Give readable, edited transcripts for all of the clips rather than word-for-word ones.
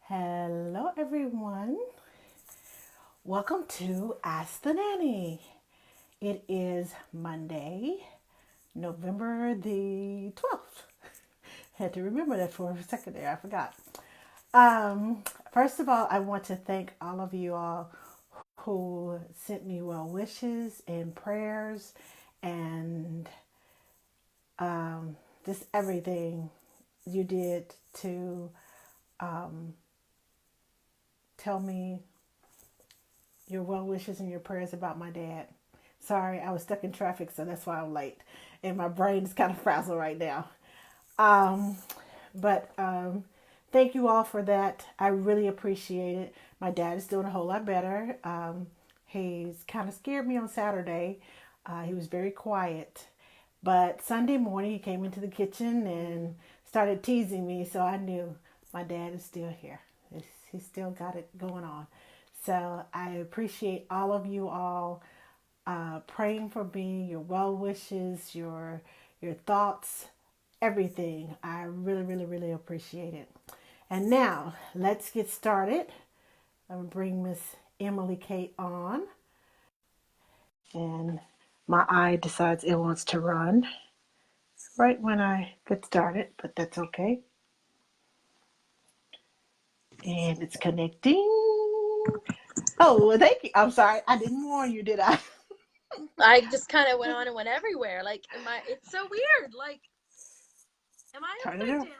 Hello, everyone. Welcome to Ask the Nanny. It is Monday, November the 12th. Had to remember that for a second there. I forgot. First of all, I want to thank all of you all who sent me well wishes and prayers and just everything you did to tell me your well wishes and your prayers about my dad. Sorry, I was stuck in traffic, so that's why I'm late. And my brain is kind of frazzled right now. Um, but thank you all for that. I really appreciate it. My dad is doing a whole lot better. He's kind of scared me on Saturday. He was very quiet. But Sunday morning, he came into the kitchen and started teasing me, so I knew my dad is still here. He's still got it going on. So I appreciate all of you all praying for me, your well wishes, your thoughts, everything. I really, really, really appreciate it. And now let's get started. I'm gonna bring Miss Emily Kate on, and my eye decides it wants to run right when I get started, but that's okay. And it's connecting. Oh, well, thank you. I'm sorry, I didn't warn you, did I? I just kind of went on and went everywhere. Like, it's so weird. Like, am I Turn it upside around. down?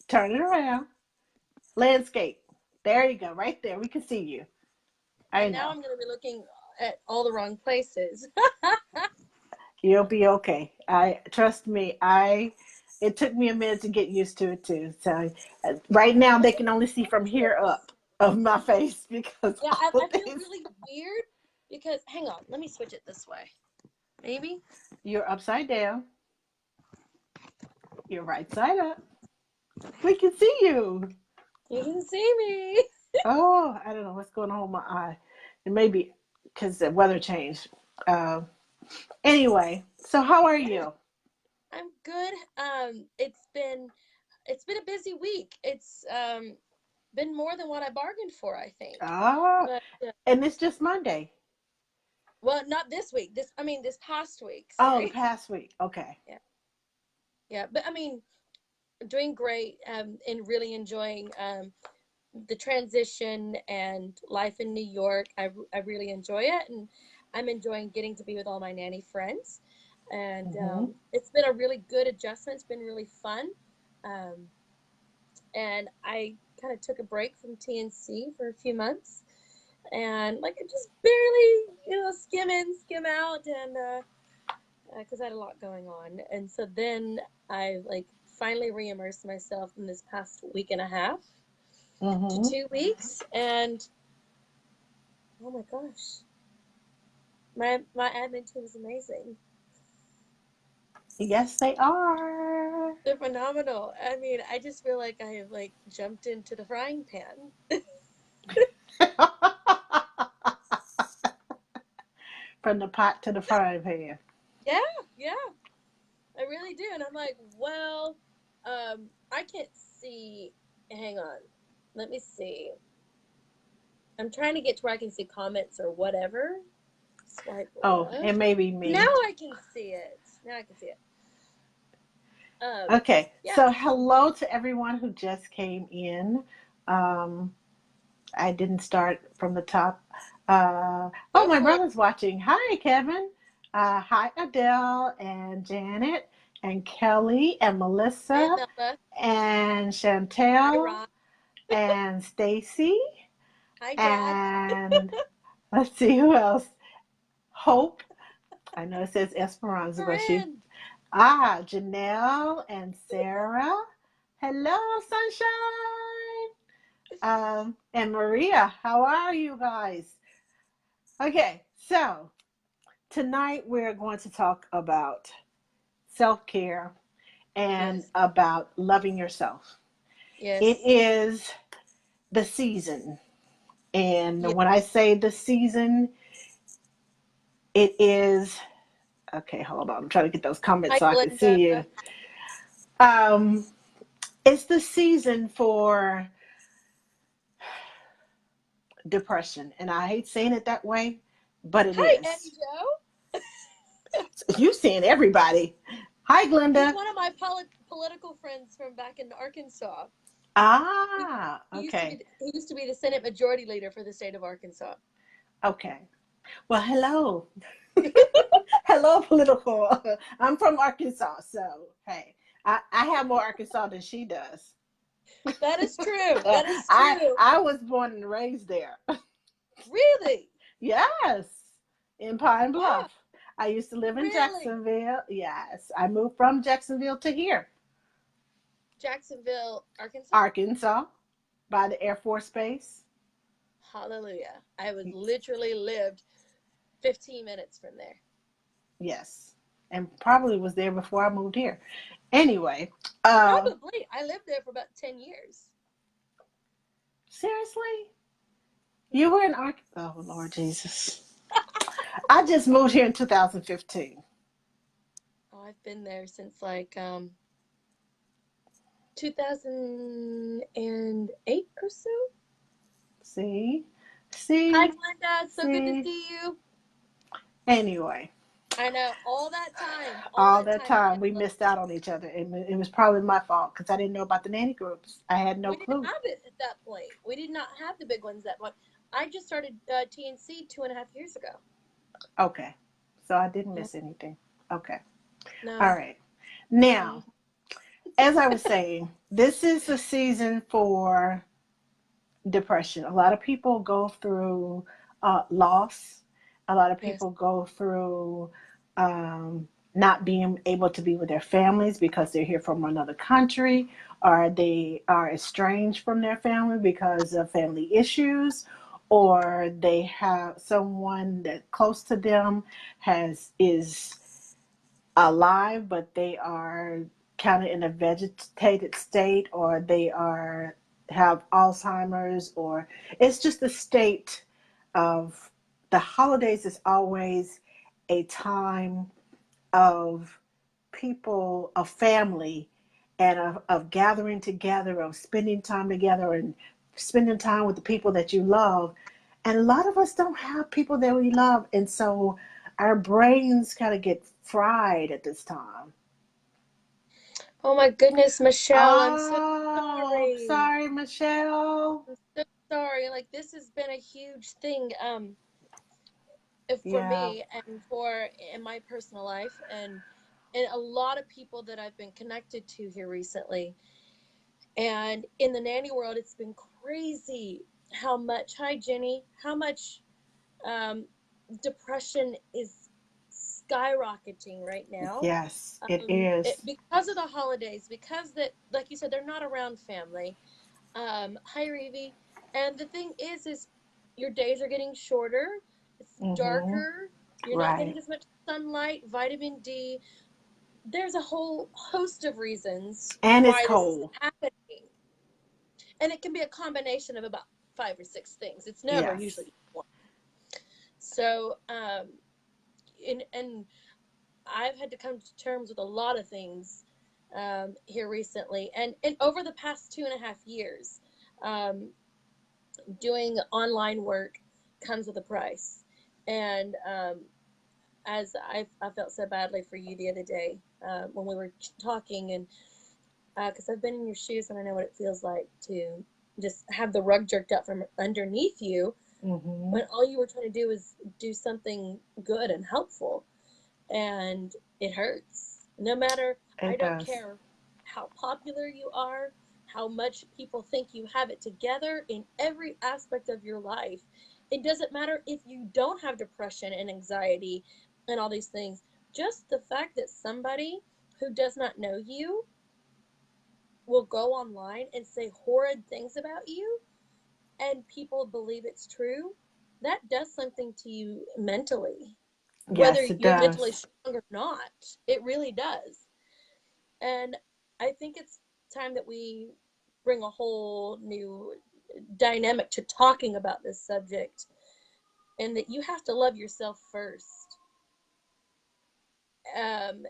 Turn it around. Landscape. There you go, right there. We can see you. I And now know. I'm going to be looking at all the wrong places. You'll be okay. I trust me. I it took me a minute to get used to it too. So right now they can only see from here up of my face because Yeah, all I of feel this. really weird because, hang on, let me switch it this way. Maybe? You're upside down. You're right side up. We can see you. You can see me. Oh, I don't know what's going on with my eye. It may be because the weather changed. Uh, anyway, so how are Yeah, you? I'm good. It's been a busy week. It's been more than what I bargained for, I think. Ah, But and it's just Monday. well, not this week. This past week. Oh, the Sorry. past week. Okay. Yeah. Yeah, but doing great, and really enjoying the transition and life in New York. I really enjoy it, and I'm enjoying getting to be with all my nanny friends. And Mm-hmm. it's been a really good adjustment. It's been really fun. Um, and I kind of took a break from TNC for a few months, and like I just barely, skim in, skim out, and because I had a lot going on. And so then I like finally re-immersed myself in this past week and a half to Mm-hmm. 2 weeks, and oh my gosh, my admin team is amazing. Yes, they are. They're phenomenal. I mean, I just feel like I have like jumped into the frying pan. From the pot to the frying pan. Yeah, yeah, I really do. And I'm like, well, I can't see. Hang on, let me see. I'm trying to get to where I can see comments or whatever. Swipe Oh, it left. may be Now me. I can see it. Now I can see it. Um, Okay, yeah. so hello to everyone who just came in. Um, I didn't start from the top. Oh, Go my for it. brother's watching. Hi, Kevin. Hi, Adele and Janet and Kelly and Hi, Melissa Amelda. and Hi, Chantel Ron. and Stacy Hi, Dad. and let's see who else. Hope. I know it says Esperanza, but she. Corinne. Janelle and Sarah. Hello, sunshine. And Maria, how are you guys? Okay, so tonight we're going to talk about self care and Yes. about loving yourself. It Yes. is the season. And Yes. when I say the season, it is okay. Hold on. I'm trying to get those comments Hi, so I can see Glenda. you. Um, it's the season for depression. And I hate saying it that way, but it Hi, Eddie is. Joe. You seeing everybody. Hi, He's Glenda. one of my political friends from back in Arkansas. He, Ah, he used to be okay. he used to be the Senate Majority Leader for the state of Arkansas. Okay. Well, hello. Hello, political. I'm from Arkansas, so hey, I have more Arkansas than she does. That is true. Uh, That is I true. I was born and raised there. Really? Yes, in Pine Oh, Bluff. I used to live in really? Jacksonville. Yes, I moved from Jacksonville to here, Jacksonville, Arkansas? Arkansas, by the Air Force Base. Hallelujah. I was literally lived 15 minutes from there. Yes, and probably was there before I moved here. Anyway, uh, Probably. I lived there for about 10 years. seriously, you Hmm. were in Ark? Oh Lord Jesus! I just moved here in 2015. Oh, I've been there since like 2008 or so. See, Hi, see, Glenda. So good to see. see you. Anyway, I know all all that that time time away. we missed out on each other. It was probably my fault because I didn't know about the nanny groups. I had no We didn't clue. have it at that point. We did not have the big ones that much. I just started TNC 2.5 years ago. Okay, so I didn't Yeah. miss anything. Okay, all No. right. Now, Mm. as I was saying, this is the season for depression. A lot of people go through loss. A lot of Yes. people go through not being able to be with their families because they're here from another country, or they are estranged from their family because of family issues, or they have someone that close to them has is alive, but they are kind of in a vegetated state, or they are have Alzheimer's, or it's just a state of the holidays is always a time of people, of family, and of gathering together, of spending time together, and spending time with the people that you love. And a lot of us don't have people that we love. And so our brains kind of get fried at this time. Oh my goodness, Michelle, I'm so Oh, sorry. sorry, Michelle. I'm so sorry. Like this has been a huge thing for Yeah. me and for in my personal life and a lot of people that I've been connected to here recently. And in the nanny world, it's been crazy how much, hi Jenny, how much um, depression is skyrocketing right now. Yes, it is. Because of the holidays, because that, like you said, they're not around family. Hi Revi. And the thing is your days are getting shorter. It's Mm-hmm. darker. You're not Right. getting as much sunlight, vitamin D. There's a whole host of reasons And it's why this is cold. happening. And it can be a combination of about 5 or 6 things. It's never Yes. usually one. So, and I've had to come to terms with a lot of things here recently, and over the past 2.5 years, um, doing online work comes with a price. And as I felt so badly for you the other day when we were talking, and because I've been in your shoes and I know what it feels like to just have the rug jerked out from underneath you Mm-hmm. when all you were trying to do is do something good and helpful. And it hurts. No matter, I It don't does. care how popular you are, how much people think you have it together in every aspect of your life. It doesn't matter if you don't have depression and anxiety and all these things. Just the fact that somebody who does not know you will go online and say horrid things about you and people believe it's true, that does something to you mentally, whether Yes, it you're mentally does. strong or not. It really does. And I think it's time that we bring a whole new dynamic to talking about this subject, and that you have to love yourself first. And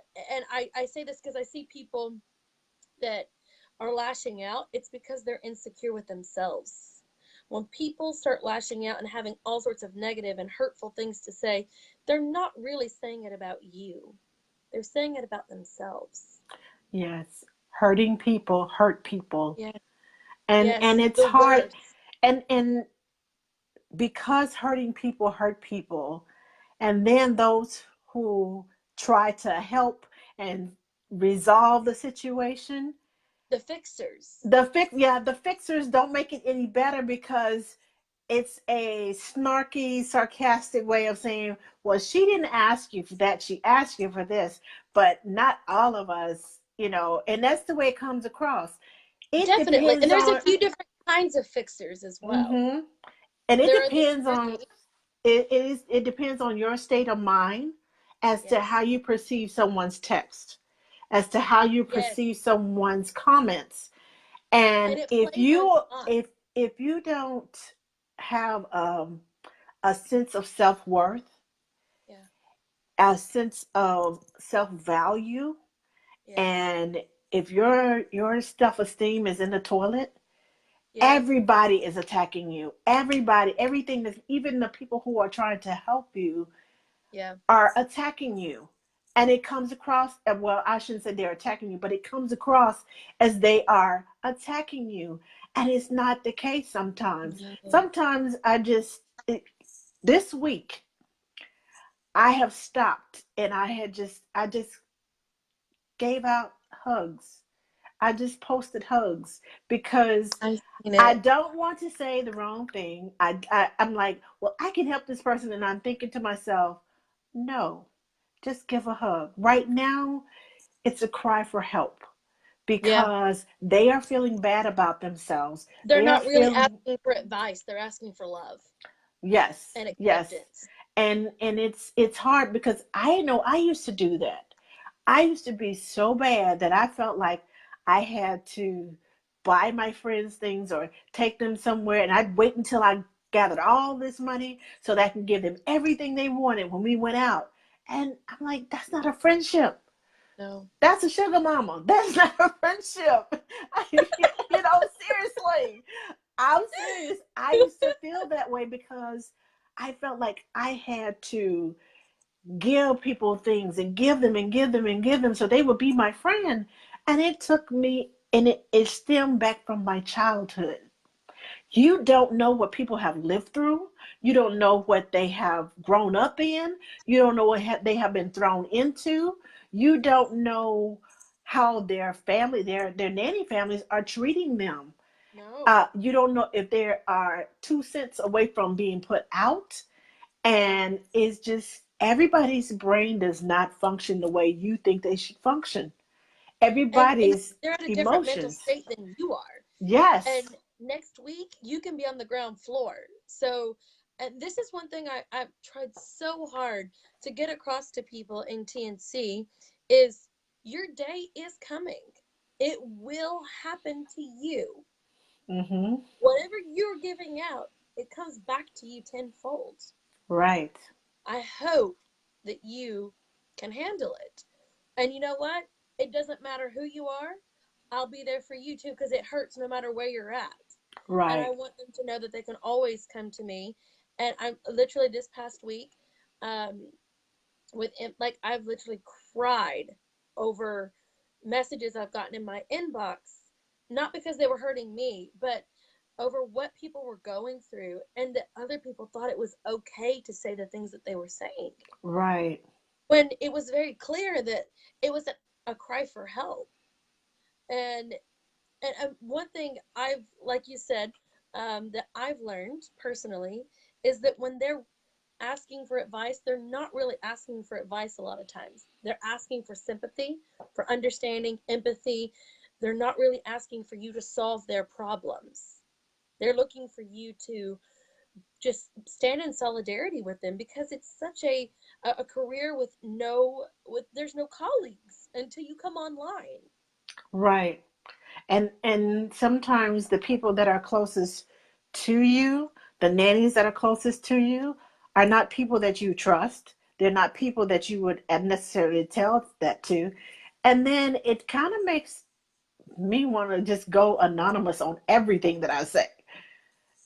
I say this because I see people that are lashing out. It's because they're insecure with themselves. when people start lashing out and having all sorts of negative and hurtful things to say, they're not really saying it about you. They're saying it about themselves. Yes. Hurting people hurt people. Yeah. And Yes, it's the hard, worst. and because hurting people hurt people, and then those who try to help and resolve the situation, The fixers. the fixers don't make it any better, because it's a snarky, sarcastic way of saying, well, she didn't ask you for that, she asked you for this. But not all of us, and that's the way it comes across. It Definitely. And depends there's a on. few different kinds of fixers as well. Hmm. And it There are the depends on. snarky. It depends on your state of mind as to how Yes. you perceive someone's text, as to how you Yes. perceive someone's comments. And And it if plays on you your mind. if you don't have a sense of self-worth, Yeah. a sense of self-value, Yes. and if your self-esteem is in the toilet, Yes. everybody is attacking you. Everybody, everything that, even the people who are trying to help you, Yeah. are attacking you. And it comes across, well, I shouldn't say they're attacking you, but it comes across as they are attacking you. And it's not the case sometimes. No. Sometimes this week, I have stopped, and I just gave out hugs. I just posted hugs, because I've seen I it. don't want to say the wrong thing. I'm like, well, I can help this person. And I'm thinking to myself, no, just give a hug. Right now, it's a cry for help, Yeah. because they are feeling bad about themselves. They're They are not really feeling, asking for advice. They're asking for love yes, and yes. acceptance. And it's hard, because I know I used to do that. I used to be so bad that I felt like I had to buy my friends things or take them somewhere, and I'd wait until I gathered all this money so that I can give them everything they wanted when we went out. And I'm like, that's not a friendship. No. That's a sugar mama. That's not a friendship. Seriously. I'm serious. I used to feel that way, because I felt like I had to give people things and give them and give them and give them so they would be my friend. And it took me, and it stemmed back from my childhood. You don't know what people have lived through. You don't know what they have grown up in. You don't know what they have been thrown into. You don't know how their family, their nanny families, are treating them. No. You don't know if they are 2 cents away from being put out. And it's just, everybody's brain does not function the way you think they should function. And Everybody's they're at a different mental emotions. state than you are. Yes. And next week you can be on the ground floor. So, and this is one thing I've tried so hard to get across to people in TNC is your day is coming. It will happen to you. Mm-hmm. Whatever you're giving out, it comes back to you tenfold. Right. I hope that you can handle it. And you know what? It doesn't matter who you are. I'll be there for you too because it hurts no matter where you're at. And I Right. want them to know that they can always come to me. And I'm literally this past week, um, with like I've literally cried over messages I've gotten in my inbox, not because they were hurting me, but over what people were going through, and that other people thought it was okay to say the things that they were saying Right. when it was very clear that it was a cry for help. And one thing I've, like you said, that I've learned personally is that when they're asking for advice, they're not really asking for advice a lot of times. They're asking for sympathy, for understanding, empathy. They're not really asking for you to solve their problems. They're looking for you to just stand in solidarity with them because it's such a career with there's no colleagues until you come online. Right. And sometimes the people that are closest to you, the nannies that are closest to you, are not people that you trust. They're not people that you would necessarily tell that to. And then it kind of makes me want to just go anonymous on everything that I say.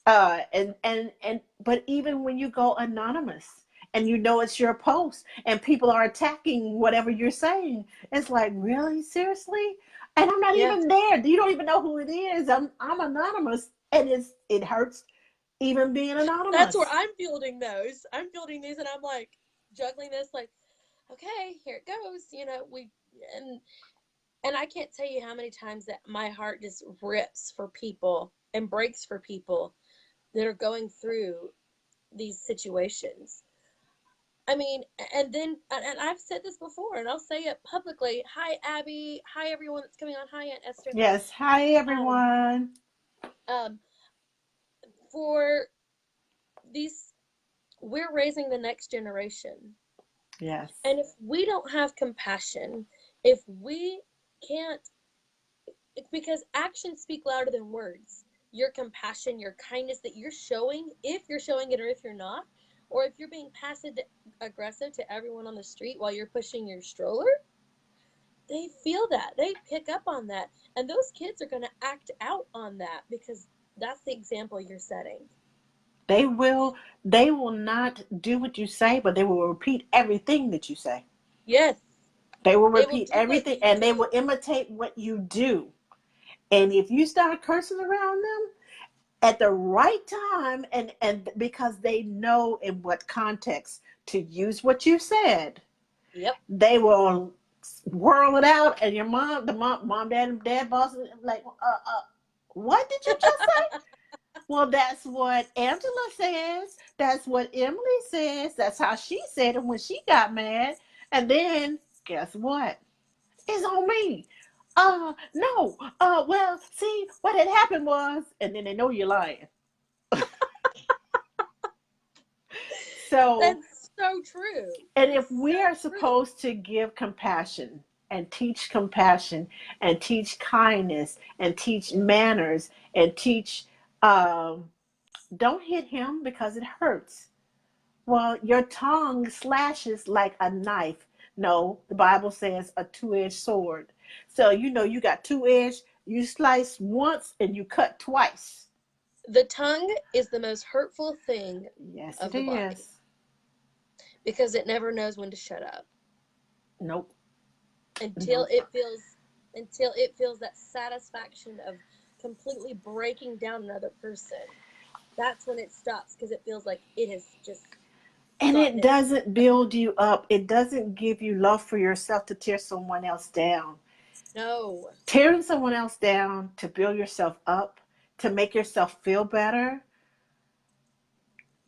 But even when you go anonymous and you know it's your post and people are attacking whatever you're saying, it's like, really, seriously? And I'm not Yeah. even there. You don't even know who it is. I'm anonymous, and it hurts even being That's where anonymous. I'm fielding those. I'm fielding these, and I'm like juggling this, like, okay, here it goes. And and I can't tell you how many times that my heart just rips for people and breaks for people that are going through these situations. I mean, and then, and I've said this before, and I'll say it publicly. Hi, Abby. Hi, everyone that's coming on. Hi, Aunt Esther. Yes. Hi, Um, everyone. um, for these, we're raising the next generation. Yes. And if we don't have compassion, if we can't, it's because actions speak louder than words. Your compassion, your kindness that you're showing, if you're showing it or if you're not, or if you're being passive aggressive to everyone on the street while you're pushing your stroller, they feel that. They pick up on that. And those kids are going to act out on that because that's the example you're setting. They will they will not do what you say, but they will repeat everything that you say. Yes, They will they will repeat do what everything you and they will do. imitate what you do. And if you start cursing around them at the right time, and because they know in what context to use what you said, Yep. they will whirl it out, and your mom, dad, boss, like, what did you just say? Well, that's what Angela says. That's what Emily says. That's how she said it when she got mad. And then, guess what? It's on me. No. Well, see, what had happened was, and then they know you're lying. So, That's so true. and if It's so we are true. supposed to give compassion and teach kindness and teach manners and teach, um, don't hit him because it hurts. Well, your tongue slashes like a knife. No, the Bible says a two-edged sword. So you got two edge. You slice once and you cut twice. The tongue is the most hurtful thing Yes, of it the body is. because it never knows when to shut up Nope. until Nope. it feels that satisfaction of completely breaking down another person. That's when it stops because it feels like it has just And gotten it its doesn't build you up. It doesn't give you love for yourself to tear someone else down. no. Tearing someone else down to build yourself up, to make yourself feel better,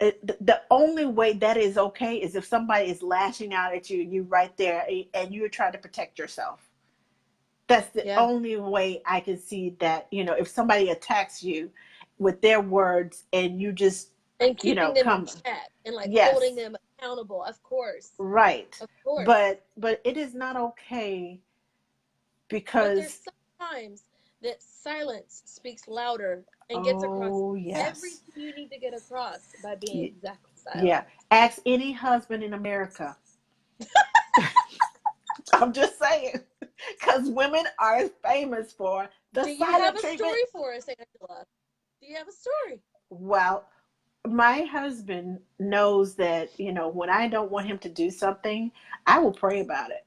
the only way that is okay is if somebody is lashing out at you, you right there, and you're trying to protect yourself. That's the Yeah. only way I can see that. If somebody attacks you with their words and you just, And keeping them in come, check and like holding yes, them accountable, of course. right, Of course. but it is not okay But there's because, sometimes that silence speaks louder and gets across oh yes, everything you need to get across by being exactly yeah. silent. Ask any husband in America. I'm just saying, because women are famous for the Do you have silent a treatment. story for us, Angela? Do you have a story? Well, my husband knows that, when I don't want him to do something, I will pray about it.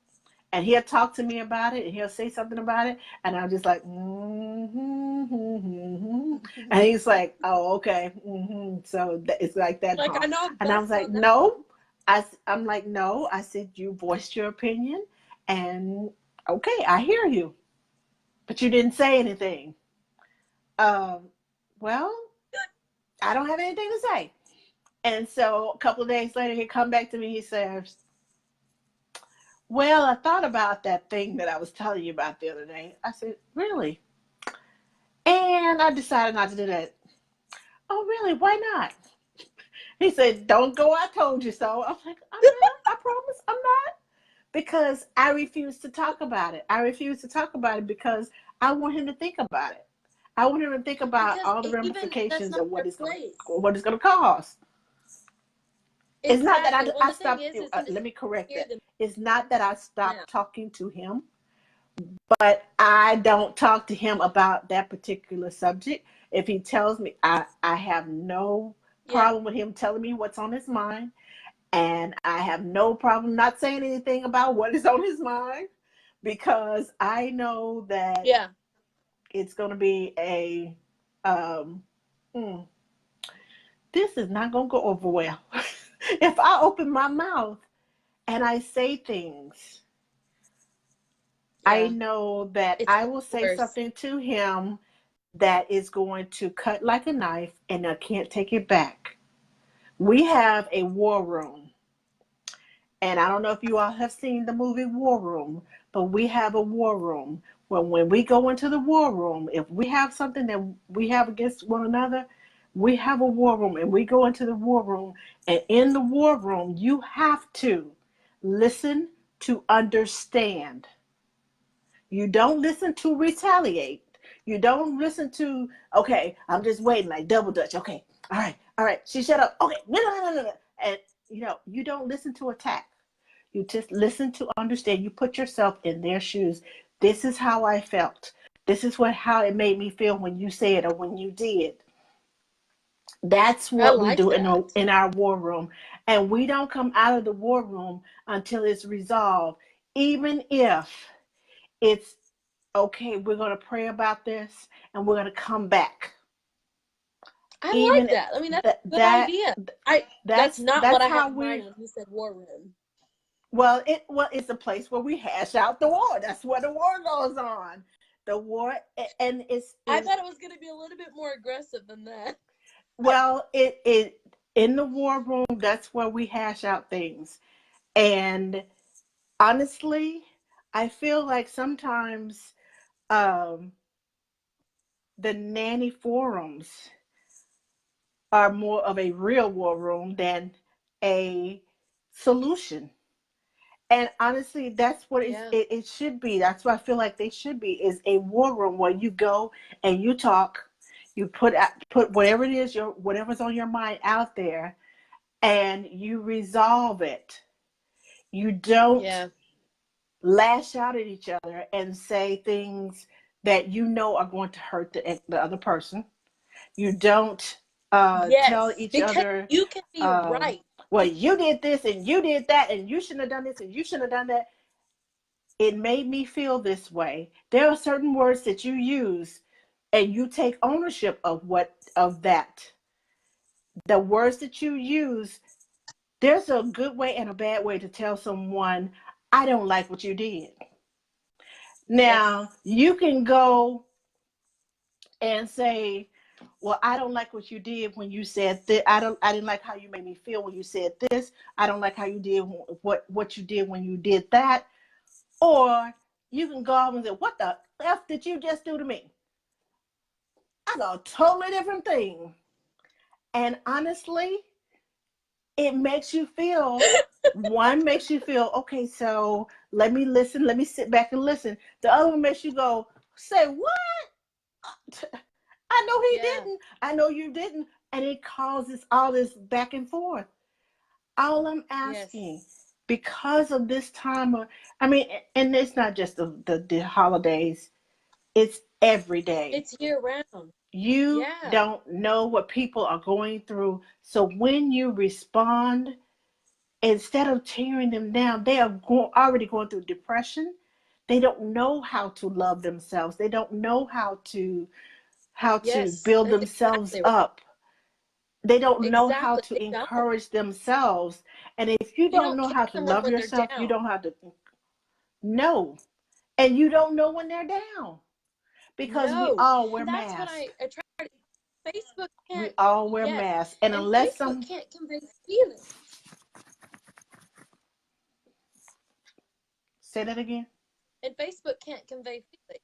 And he'll talk to me about it and he'll say something about it. And I'm just like, mm-hmm, mm-hmm. And he's like, oh, okay. Mm-hmm. So it's like that, Like, huh? I know And I was best like, on that one. no. I'm like, no. I said, you voiced your opinion. And okay, I hear you. But you didn't say anything. Um, well, I don't have anything to say. And so a couple of days later, he come back to me. He says, well, I thought about that thing that I was telling you about the other day. I said, really? And I decided not to do that. Oh, really? Why not? He said, don't go, I told you so. I was like, I'm not. I promise I'm not. Because I refuse to talk about it. I refuse to talk about it because I want him to think about it. I want him to think about Because all the even that's ramifications not of their place. what it's going to cause. It's not that Exactly. Well, I the thing stopped. is to Let me correct hear that. them It's not that I now. stopped talking to him, but I don't talk to him about that particular subject. If he tells me, I have no Yeah. problem with him telling me what's on his mind. And I have no problem not saying anything about what is on his mind because I know that Yeah. it's going to be um, mm, this is not going to go over well. If I open my mouth and I say things, I Yeah. know that It's I will say worse. something to him that is going to cut like a knife and I can't take it back. We have a war room. And I don't know if you all have seen the movie War Room, but we have a war room. Well, when we go into the war room, if we have something that we have against one another, we have a war room and we go into the war room. And in the war room, you have to listen to understand. You don't listen to retaliate. You don't listen to, okay, I'm just waiting, like double dutch. Okay, all right, she shut up. Okay, no, no, no, no, no. And, you don't listen to attack. You just listen to understand. You put yourself in their shoes. This is how I felt. This is how it made me feel when you said or when you did. That's I what we like do that. in our war room. And we don't come out of the war room until it's resolved. Even if it's okay, we're going to pray about this and we're going to come back. I like Even that. I mean, that's that a good that idea. That's not what that's I had how in mind we when you said war room. it's a place where we hash out the war. That's where the war goes on. The war and it's I in thought it was going to be a little bit more aggressive than that. well it in the war room that's where we hash out things. And honestly, I feel like sometimes um the nanny forums are more of a real war room than a solution. And honestly, that's what Yeah. it should be. That's what I feel like they should be is a war room where you go and you talk, you put whatever it is whatever's on your mind out there, and you resolve it. You don't Yeah. lash out at each other and say things that you know are going to hurt the other person. You don't tell Yes, each because other, you can be um, right. well, you did this and you did that and you shouldn't have done this and you shouldn't have done that. It made me feel this way. There are certain words that you use and you take ownership of that. The words that you use, there's a good way and a bad way to tell someone, I don't like what you did. Yes. Now, you can go and say, well, I don't like what you did when you said that. I didn't like how you made me feel when you said this. I don't like how you did what you did when you did that. Or you can go off and say, what the F did you just do to me? I got a totally different thing. And honestly, it makes you feel, one makes you feel, okay, so let me listen, let me sit back and listen. The other one makes you go, say, what? I know he Yeah. didn't. I know you didn't. And it causes all this back and forth. All I'm Yes. asking, because of this time of, I mean, and it's not just the holidays, it's every day. It's year round. You Yeah. don't know what people are going through. So when you respond, instead of tearing them down, they are already going through depression. They don't know how to love themselves. They don't know how to Yes. build That's themselves exactly right. up. They don't know how Exactly. to They don't. encourage themselves. And if you They don't don't know care how to no more love when they're yourself, you down. don't have to know. And you don't know when they're down because we No. all wear And that's what masks. I try to. Facebook We can't. all wear Yes. masks. And And unless Facebook some, can't convey feelings. say that again. And Facebook can't convey feelings.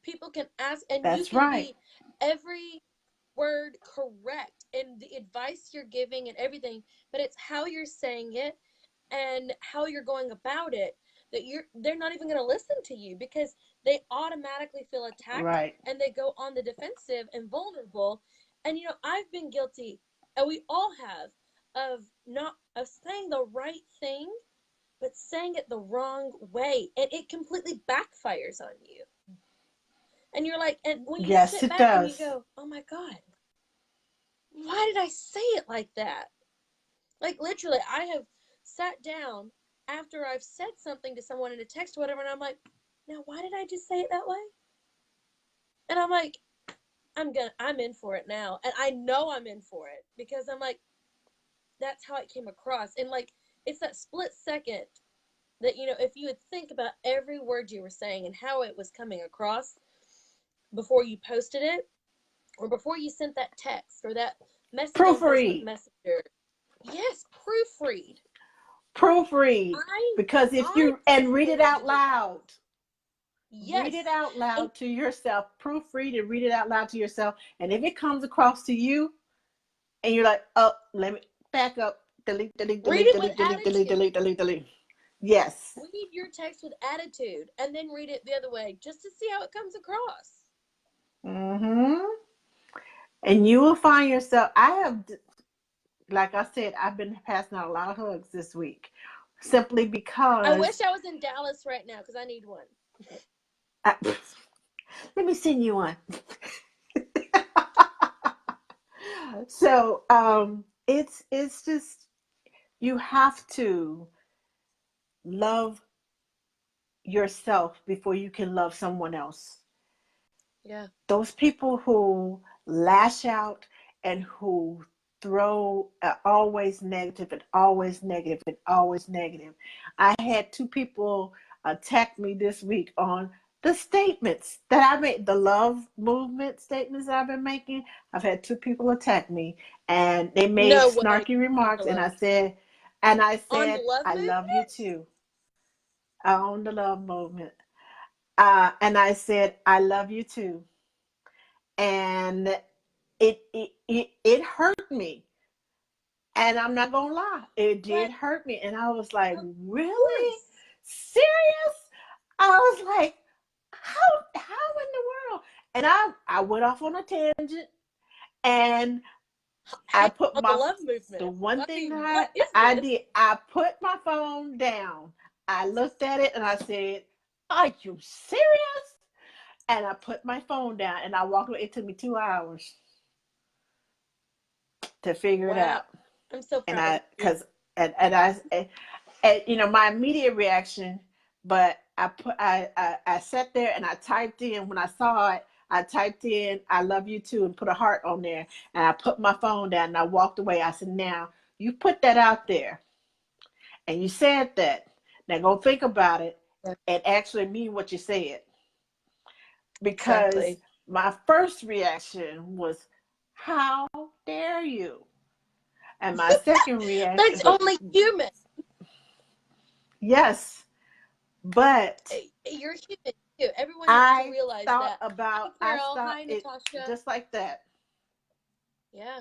People can ask, and you That's can right. be every word correct and the advice you're giving and everything, but it's how you're saying it and how you're going about it that they're not even going to listen to you because they automatically feel attacked Right. and they go on the defensive and vulnerable. And I've been guilty, and we all have, of not of saying the right thing but saying it the wrong way, and it completely backfires on you. And you're like, and when you Yes, sit it back and you does. go, oh my God, why did I say it like that? Like literally, I have sat down after I've said something to someone in a text or whatever, and I'm like, now why did I just say it that way? And I'm like, I'm in for it now. And I know I'm in for it because I'm like, that's how it came across. And like, it's that split second that, if you would think about every word you were saying and how it was coming across before you posted it or before you sent that text or that message on Facebook Proofread. Messenger. Yes, proofread. Proofread. I Because if I you, and read personally it need to out do that. loud. Read it Yes. out And loud to yourself. Proofread and read it out loud to yourself. And if it comes across to you and you're like, oh, let me back up. Delete, delete, read delete, it with delete, delete, delete, attitude. delete, delete, delete. Yes. Read your text with attitude and then read it the other way just to see how it comes across. Mm-hmm. And you will find yourself, I have, like I said, I've been passing out a lot of hugs this week simply I wish because I was in Dallas right now because I need one. I, let me send you one. So it's just, you have to love yourself before you can love someone else. Yeah. Those people who lash out and who throw always negative and always negative and always negative. I had two people attack me this week on the statements that I made, the love movement statements that I've been making. I've had two people attack me and they made No way, snarky remarks, and Carla. I On the said, love I love you movement? too. I own the love movement. And I said, I love you too. And it hurt me. And I'm not gonna lie, it did But hurt me. And I was like, of really? course. Serious? I was like, how in the world? And I went off on a tangent and I Hey, put on the my love the movement. one I thing mean, what is I this? did, I put my phone down. I looked at it and I said, are you serious? And I put my phone down and I walked away. It took me 2 hours to figure it Wow. out. I'm so And proud of you. my immediate reaction, but I sat there and I typed in, when I saw it, I typed in I love you too and put a heart on there, and I put my phone down and I walked away. I said, now you put that out there and you said that, now go think about it Yeah, and actually mean what you said. Because exactly. my first reaction was, how dare you? And my second reaction, That's but only human. yes, but You're human too. Everyone needs to I realize thought that. Hi, about, I Carol. thought Hi, it Natasha. just like that. Yeah,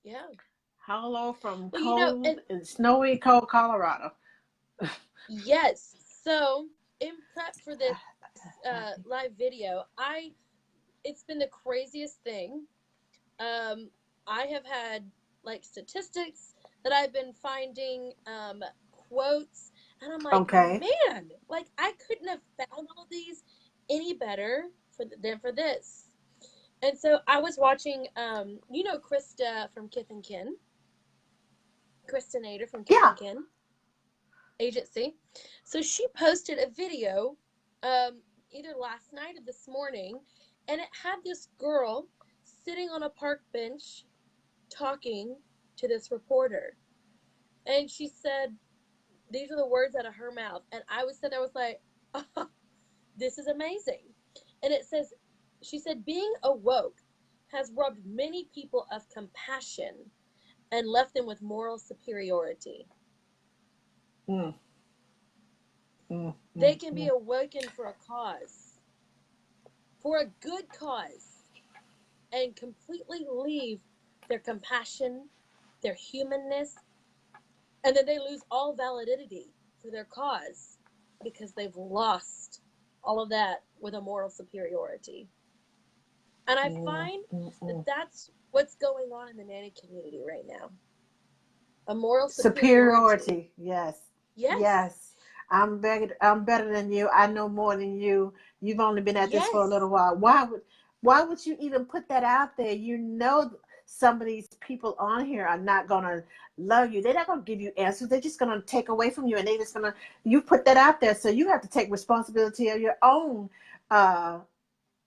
yeah. Hello from Well, cold and and snowy cold Colorado. yes. So, in prep for this live video, it's been the craziest thing. Um, I have had like statistics that I've been finding, quotes, and I'm like, Okay. man, like I couldn't have found all these any better than for this. And so I was watching, Krista from Kith and Kin, Krista Nader from Kith Yeah. and Kin Agency. So she posted a video, either last night or this morning, and it had this girl sitting on a park bench talking to this reporter. And she said, these are the words out of her mouth. And I was sitting there, I was like, oh, this is amazing. And it says, she said, being awoke has robbed many people of compassion and left them with moral superiority. Mm, They can be mm. awakened for a good cause, and completely leave their compassion, their humanness, and then they lose all validity for their cause because they've lost all of that with a moral superiority. And I Mm, find mm, that mm. that's what's going on in the nanny community right now. A moral superiority. Superiority. Yes. Yes. Yes. I'm better than you. I know more than you. You've only been at this for a Yes. little while. Why would you even put that out there? Some of these people on here are not gonna love you. They're not gonna give you answers. They're just gonna take away from you, and they just gonna you put that out there. So you have to take responsibility of your own. Uh,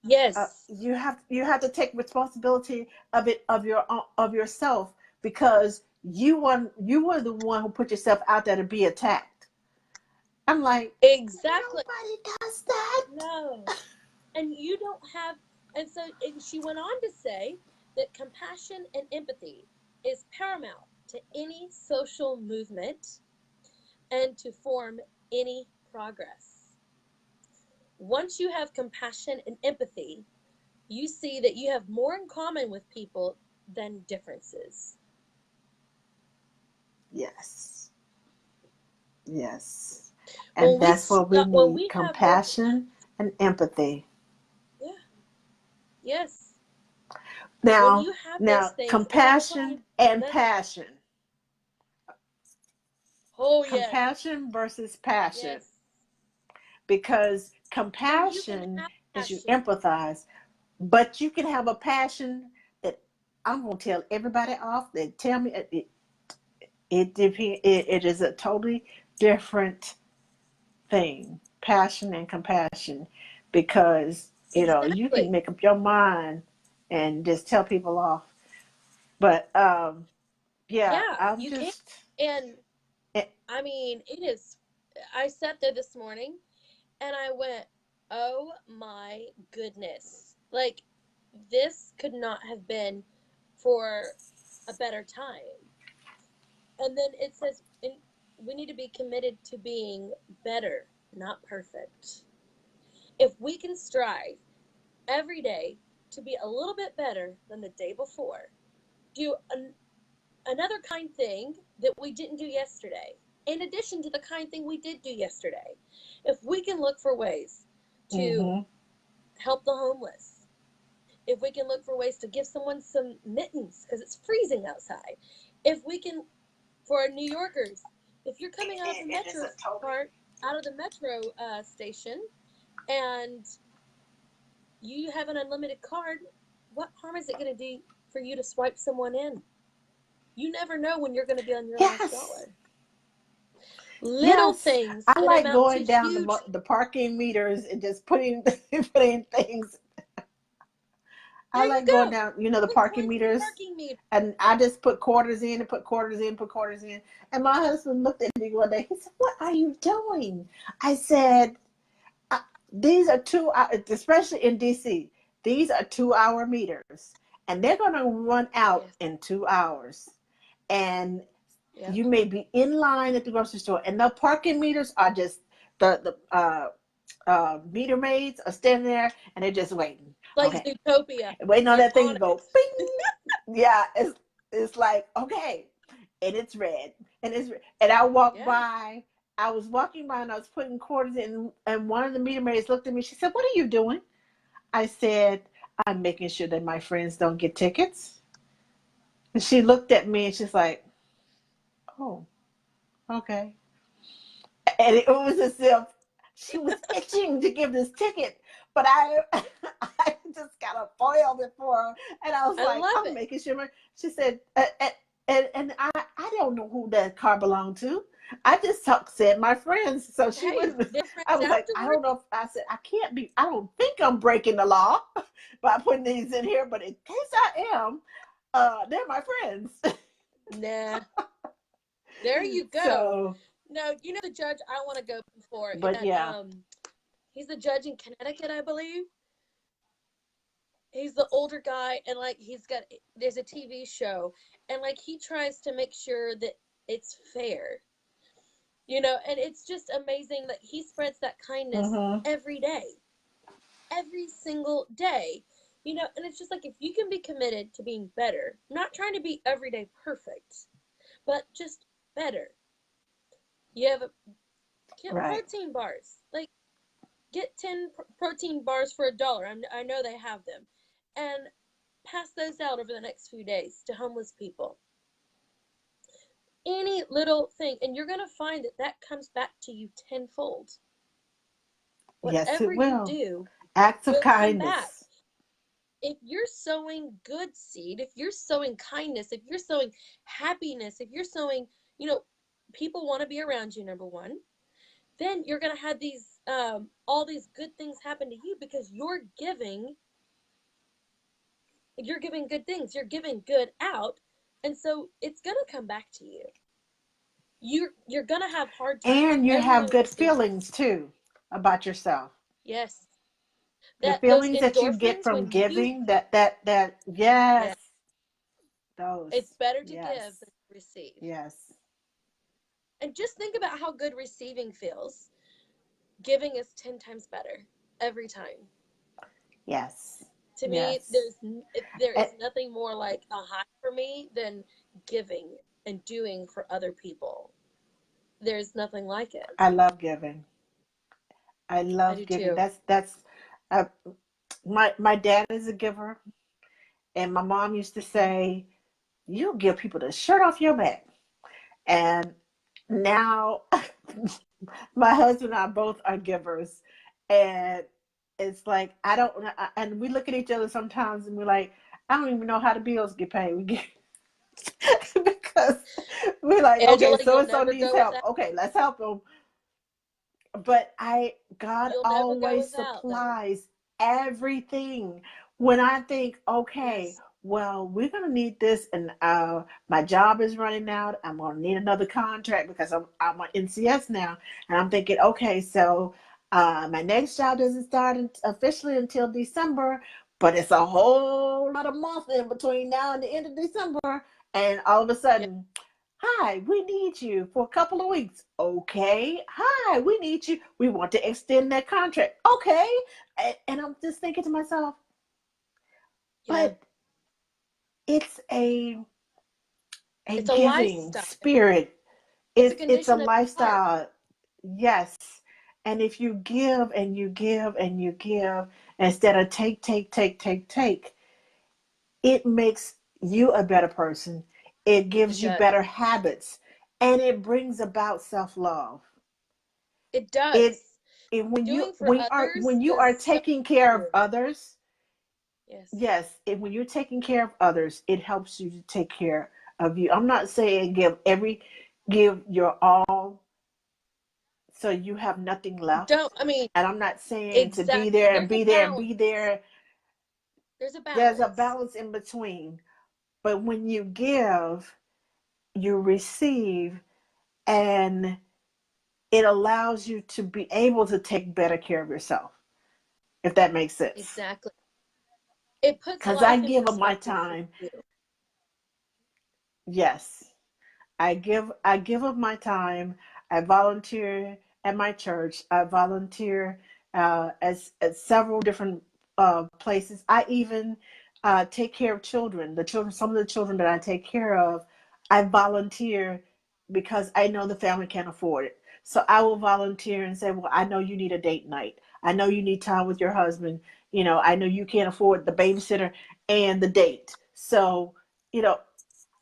Yes. you have to take responsibility of yourself, because you were the one who put yourself out there to be attacked. I'm like, Exactly. nobody does that. No. And you don't have, and so and she went on to say that compassion and empathy is paramount to any social movement and to form any progress. Once you have compassion and empathy, you see that you have more in common with people than differences. Yes, yes, and When we that's what we stop, when need: we have more compassion, compassion and empathy. yeah, yes. When Now, you have those now, things, and compassion and that's, passion. oh yes, Compassion versus passion, yes. because So you can compassion have is you passion. empathize, but you can have a passion that I'm gonna tell everybody off. They tell me it is a totally different thing, passion and compassion, because you can Exactly. make up your mind and just tell people off. But yeah, Yeah, I'm you can. just And eh, I mean, it is. I sat there this morning and I went, oh my goodness. Like, this could not have been for a better time. And then it says, we need to be committed to being better, not perfect. If we can strive every day to be a little bit better than the day before, do another kind thing that we didn't do yesterday, in addition to the kind thing we did do yesterday, if we can look for ways to mhm. help the homeless, if we can look for ways to give someone some mittens because it's freezing outside, if we can, for New Yorkers, if you're coming out of the It is metro a totally part, out of the metro station, and you have an unlimited card, what harm is it going to do for you to swipe someone in? You never know when you're going to be on your last yes. dollar. Little Yes, things I can like amount to going down huge. the parking meters and just putting putting things. I There you like going go. down, the Put parking coins in the meters, parking meter. and I just put quarters in and put quarters in, put quarters in. And my husband looked at me one day. He said, "What are you doing?" I said, "These are especially in DC. These are 2 hour meters, and they're going to run out Yes. in 2 hours. And Yep. you may be in line at the grocery store, and the parking meters are just the meter maids are standing there, and they're just waiting. Like Okay, Zootopia. waiting on They're that thing on to go it. bing. Yeah, it's like, okay, and it's red, and I walked Yeah. by. I was walking by and I was putting quarters in, and one of the meter maids looked at me. She said, "What are you doing?" I said, "I'm making sure that my friends don't get tickets." And she looked at me and she's like, "Oh, okay." And it was as if she was itching to give this ticket, but I I just got a foil before her, and I was I like, love I'm it. making sure. She said, and I don't know who that car belonged to. I just said my friends, so she Hey, wouldn't. they're I friends was like, I afterward. don't know if I said I can't be. I don't think I'm breaking the law by putting these in here, but in case I am, they're my friends. Nah. There you go. So, No, you know the judge I want to go for is but that yeah. he's the judge in Connecticut, I believe. He's the older guy, and like he's got, there's a TV show, and like he tries to make sure that it's fair, and it's just amazing that he spreads that kindness Mm-hmm. every day, every single day. And it's just like, if you can be committed to being better, not trying to be everyday perfect, but just better. You have get Right. protein bars. Like, get 10 protein bars for $1. I know they have them. And pass those out over the next few days to homeless people. any little thing, and you're going to find that that comes back to you tenfold. Yes, Whatever it you will. do Acts of will come back. kindness. If you're sowing good seed, if you're sowing kindness, if you're sowing happiness, if you're sowing, you know, people want to be around you, number one, then you're going to have these, all these good things happen to you because you're giving good things, you're giving good out. And so it's going to come back to you. You're going to have hard times. And you have Everyone good goes through feelings too about yourself. yes. The That those feelings that you get endorphins from when you giving, that yeah, yes, those. it's better to Yes. give than to receive. Yes. And just think about how good receiving feels. Giving is 10 times better every time. Yes. To me, Yes. there And is nothing more like a high for me than giving and doing for other people. There's nothing like it. I love giving. I I love do giving. too. That's uh, my dad is a giver, and my mom used to say, "You give people the shirt off your back." And now my husband and I both are givers, and it's like I don't. And we look at each other sometimes, and we're like, "I don't even know how the bills get paid." We get because we're like, "Okay, Angela, so you'll and so never needs go help. without. Okay, let's help them." But God You'll never go always without, though. supplies everything. When I think, okay, Yes. well, we're gonna need this, and my job is running out. I'm gonna need another contract because I'm on NCS now, and I'm thinking, okay, so my next job doesn't start officially until December, but it's a whole lot of months in between now and the end of December, and all of a Yeah. sudden, hi, we need you for a couple of weeks. Okay. Hi, we need you. We want to extend that contract. Okay. And I'm just thinking to myself, Yeah. but it's a It's a giving lifestyle. spirit. It's a It's a condition of the heart. lifestyle. Yes. And if you give and you give and you give instead of take, it makes you a better person. It It gives you does. better habits and it brings about self-love. It it, does. it when you Doing for when others you is are so taking care of good. others, Yes. yes, when you're taking care of others, it helps you to take care of you. I'm not saying give your all so you have nothing Don't, left, I mean, and I'm not saying to be exactly. there and There's a be there and be balance. there. There's a There's a balance. balance in between, but when you give, you receive, and it allows you to be able to take better care of yourself, if that makes sense. Exactly. It puts Because I life in give of my perspective for time. you. Yes, I give of my time. I volunteer at my church. I volunteer at several different places. I even take care of children. Some of the children that I take care of, I volunteer because I know the family can't afford it. So I will volunteer and say, "Well, I know you need a date night. I know you need time with your husband. I know you can't afford the babysitter and the date. So, you know,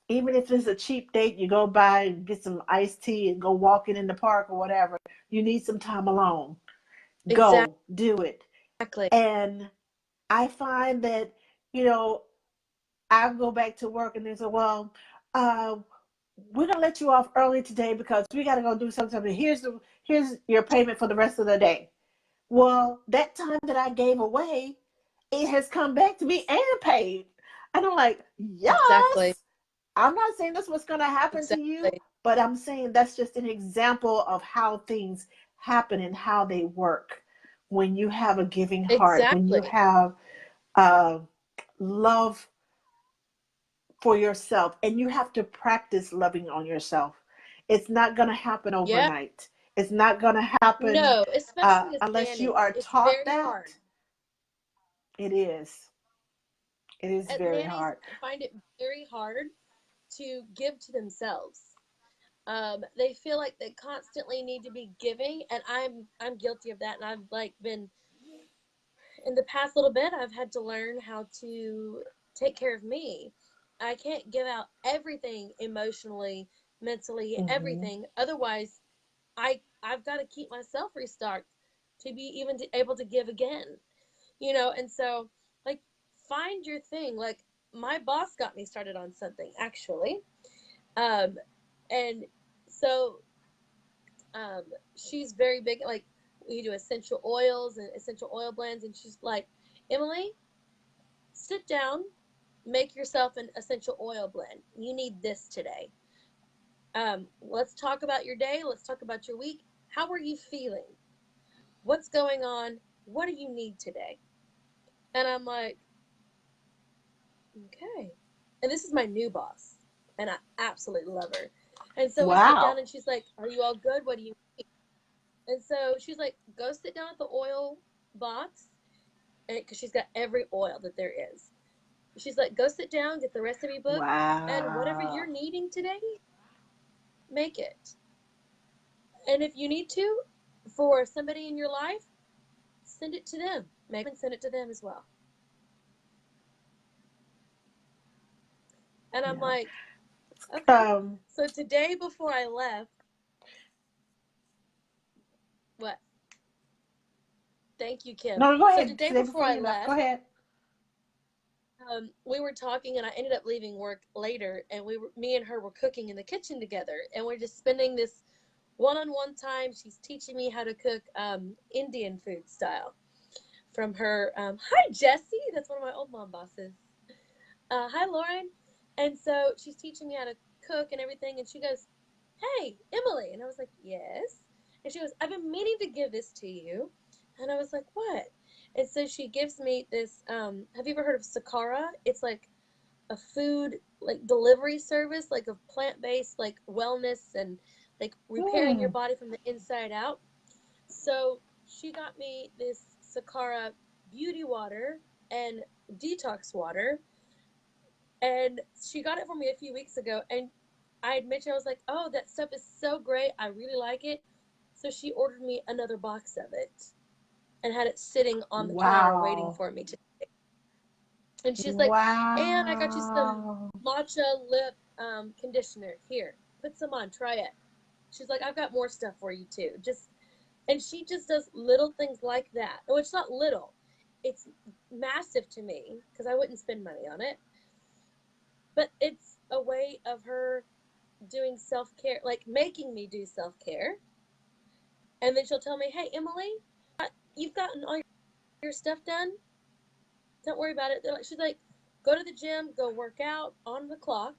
even if it's a cheap date, you go by and get some iced tea and go walking in the park or whatever. You need some time alone. Go do it." Exactly. And I find that, you know, I go back to work and they say, "Well, uh, we're gonna let you off early today because we gotta go do something. Here's your payment for the rest of the day." Well, that time that I gave away, it has come back to me and paid. And I'm like, Exactly. yes. I'm not saying that's what's going to happen to you, Exactly. but I'm saying that's just an example of how things happen and how they work. When you have a giving heart, when you Exactly. have love for yourself, and you have to practice loving on yourself. It's not going to happen Yeah. overnight. It's not going to happen No, especially as unless you nannies. are It's taught very that. hard. It is. It is At very nannies hard. find it very hard to give to themselves. They feel like they constantly need to be giving, and I'm guilty of that. And I've like been in the past little bit. I've had to learn how to take care of me. I can't give out everything emotionally mentally, Mm-hmm. everything. Otherwise, I've got to keep myself restocked to be even able to give again. And so, like, find your thing. Like, my boss got me started on something, actually. Um and so, um she's very big, like, we do essential oils and essential oil blends, and she's like, Emily, sit down, make yourself an essential oil blend. You need this today. Let's talk about your day, let's talk about your week. How are you feeling? What's going on? What do you need today? And I'm like, okay. And this is my new boss, and I absolutely love her. And so we sit down, Wow. and she's like, are you all good? What do you need? And so she's like, go sit down at the oil box, and because she's got every oil that there is. She's like, go sit down, get the recipe book, and whatever Wow. you're needing today, make it. And if you need to, for somebody in your life, send it to them. Make and send it to them as well. And I'm Yeah. like, okay. Um, So today before I left, what? Thank you, Kim. no, go So ahead. today Today before before I you left, go left, ahead. we were talking, and I ended up leaving work later, and me and her were cooking in the kitchen together, and we're just spending this one-on-one time. She's teaching me how to cook Indian food style from her. Hi, Jessie. That's one of my old mom bosses. Hi, Lauren. And so she's teaching me how to cook and everything, and she goes, hey, Emily. And I was like, yes. And she goes, I've been meaning to give this to you. And I was like, what? And so she gives me this. Have you ever heard of Sakara? It's like a food, like, delivery service, like, of plant-based, like, wellness and, like, repairing your Hmm. body from the inside out. So she got me this Sakara beauty water and detox water, and she got it for me a few weeks ago, and I had mentioned, I was like, oh, that stuff is so great, I really like it. So she ordered me another box of it and had it sitting on the counter waiting Wow. for me to. And she's like, and I got you some Wow. matcha lip conditioner. Here, put some on, try it. She's like, I've got more stuff for you too. Just And she just does little things like that. Oh, it's not little, it's massive to me because I wouldn't spend money on it. But it's a way of her doing self-care, like making me do self-care. And then she'll tell me, hey, Emily, you've gotten all your stuff done, don't worry about it. She's like, go to the gym, go work out on the clock,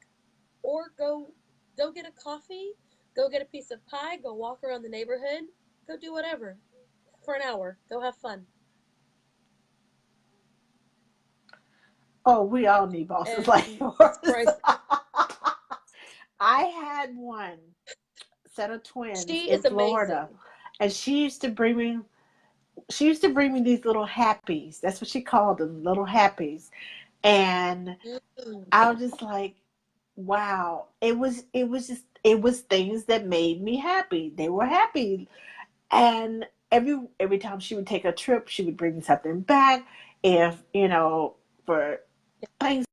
or go get a coffee, go get a piece of pie, go walk around the neighborhood, go do whatever for an hour, go have fun. Oh, we all need bosses like And it's yours. priceless. I had one set of twins She in is Florida, amazing. and she used to bring me these little happies. That's what she called them, little happies. And Mm. I was just like, wow. It was things that made me happy. They were happy. And every time she would take a trip, she would bring me something back. If, for things,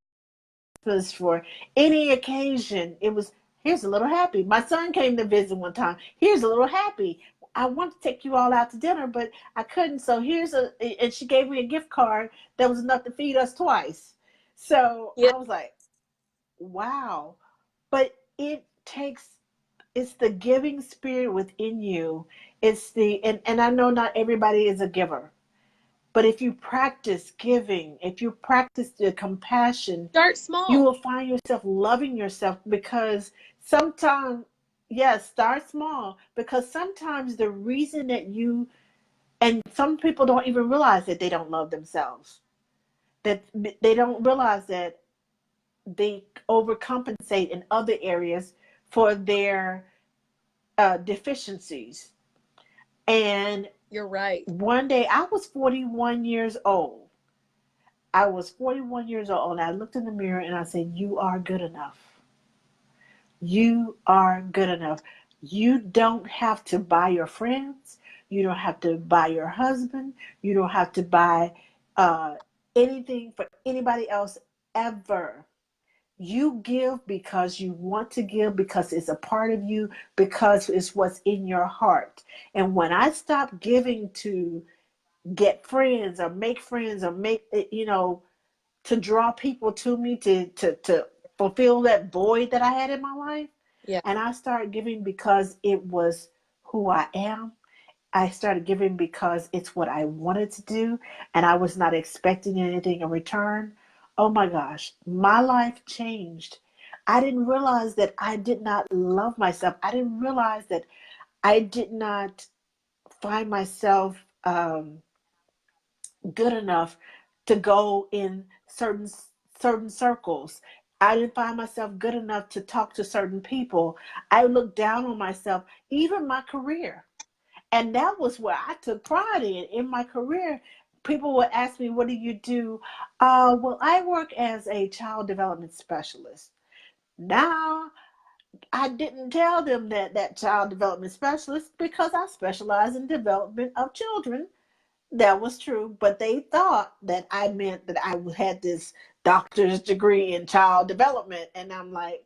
for any occasion, it was, here's a little happy. My son came to visit one time. Here's a little happy. I want to take you all out to dinner, but I couldn't. So and she gave me a gift card that was enough to feed us twice. So Yeah. I was like, wow. But it's the giving spirit within you. And I know not everybody is a giver, but if you practice giving, if you practice the compassion, Start you small. will find yourself loving yourself, because sometimes, yes, start small, because sometimes the reason that and some people don't even realize that they don't love themselves, that they don't realize that they overcompensate in other areas for their deficiencies. And You're right. one day I was 41 years old. I was 41 years old, and I looked in the mirror and I said, you are good enough. You are good enough. You don't have to buy your friends. You don't have to buy your husband. You don't have to buy uh, anything for anybody else ever. You give because you want to give, because it's a part of you, because it's what's in your heart. And when I stopped giving to get friends or make to draw people to me to fulfill that void that I had in my life, Yeah. and I started giving because it was who I am. I started giving because it's what I wanted to do, and I was not expecting anything in return. Oh my gosh, my life changed. I didn't realize that I did not love myself. I didn't realize that I did not find myself good enough to go in certain circles. I didn't find myself good enough to talk to certain people. I looked down on myself, even my career. And that was where I took pride in my career. People would ask me, "What do you do?" Well, I work as a child development specialist. Now, I didn't tell them that child development specialist because I specialize in development of children. That was true, but they thought that I meant that I had this doctor's degree in child development, and I'm like,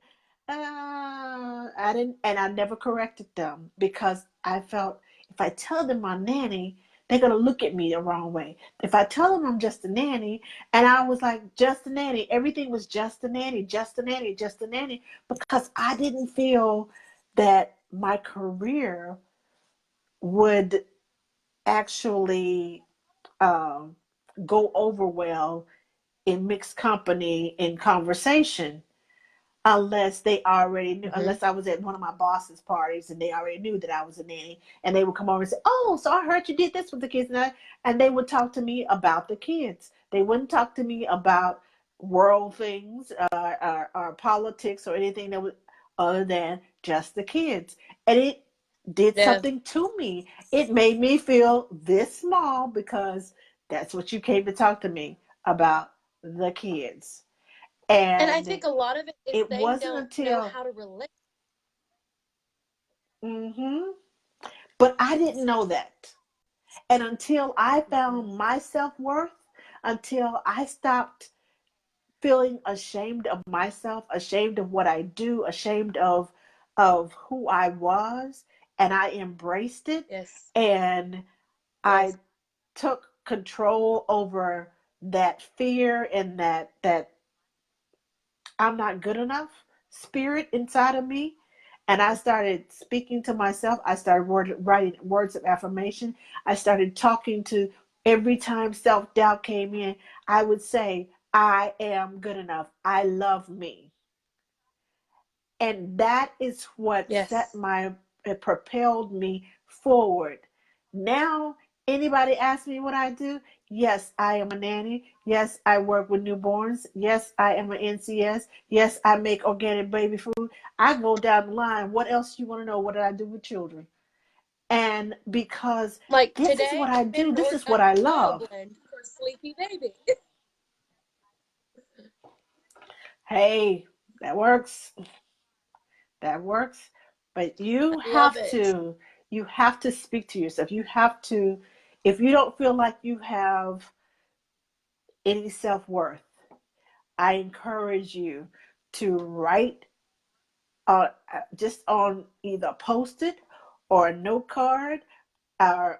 I didn't, and I never corrected them because I felt if I tell them I'm nanny, they're gonna look at me the wrong way. If I tell them I'm just a nanny, and I was like just a nanny, everything was just a nanny, just a nanny, just a nanny, because I didn't feel that my career would actually um, go over well in mixed company in conversation unless they already knew, Mm-hmm. unless I was at one of my boss's parties and they already knew that I was a nanny, and they would come over and say, "Oh, so I heard you did this with the kids," and they would talk to me about the kids. They wouldn't talk to me about world things or politics or anything that was other than just the kids, and it did Yeah. something to me. It made me feel this small because that's what you came to talk to me about, the kids. And I And think a lot of it is it they wasn't don't know until, how to relate. mm-hmm, but I didn't know that. And until I Mm-hmm. found my self worth, until I stopped feeling ashamed of myself, ashamed of what I do, ashamed of who I was, and I embraced it, Yes. and Yes. I took control over that fear and that I'm not good enough spirit inside of me. And I started speaking to myself. I started writing words of affirmation. I started talking to, every time self doubt came in, I would say, "I am good enough. I love me." And that is what set Yes. my, it propelled me forward. Now, anybody asks me what I do, yes, I am a nanny. Yes, I work with newborns. Yes, I am an NCS. Yes, I make organic baby food. I go down the line. What else you want to know? What did I do with children? And because Like this is today, what I I made do, an this is what I organic oil love. blend for Sleepy Baby. Hey, that works. That works. But I love it. you have to speak to yourself. You have to, if you don't feel like you have any self-worth, I encourage you to write just on either post-it or a note card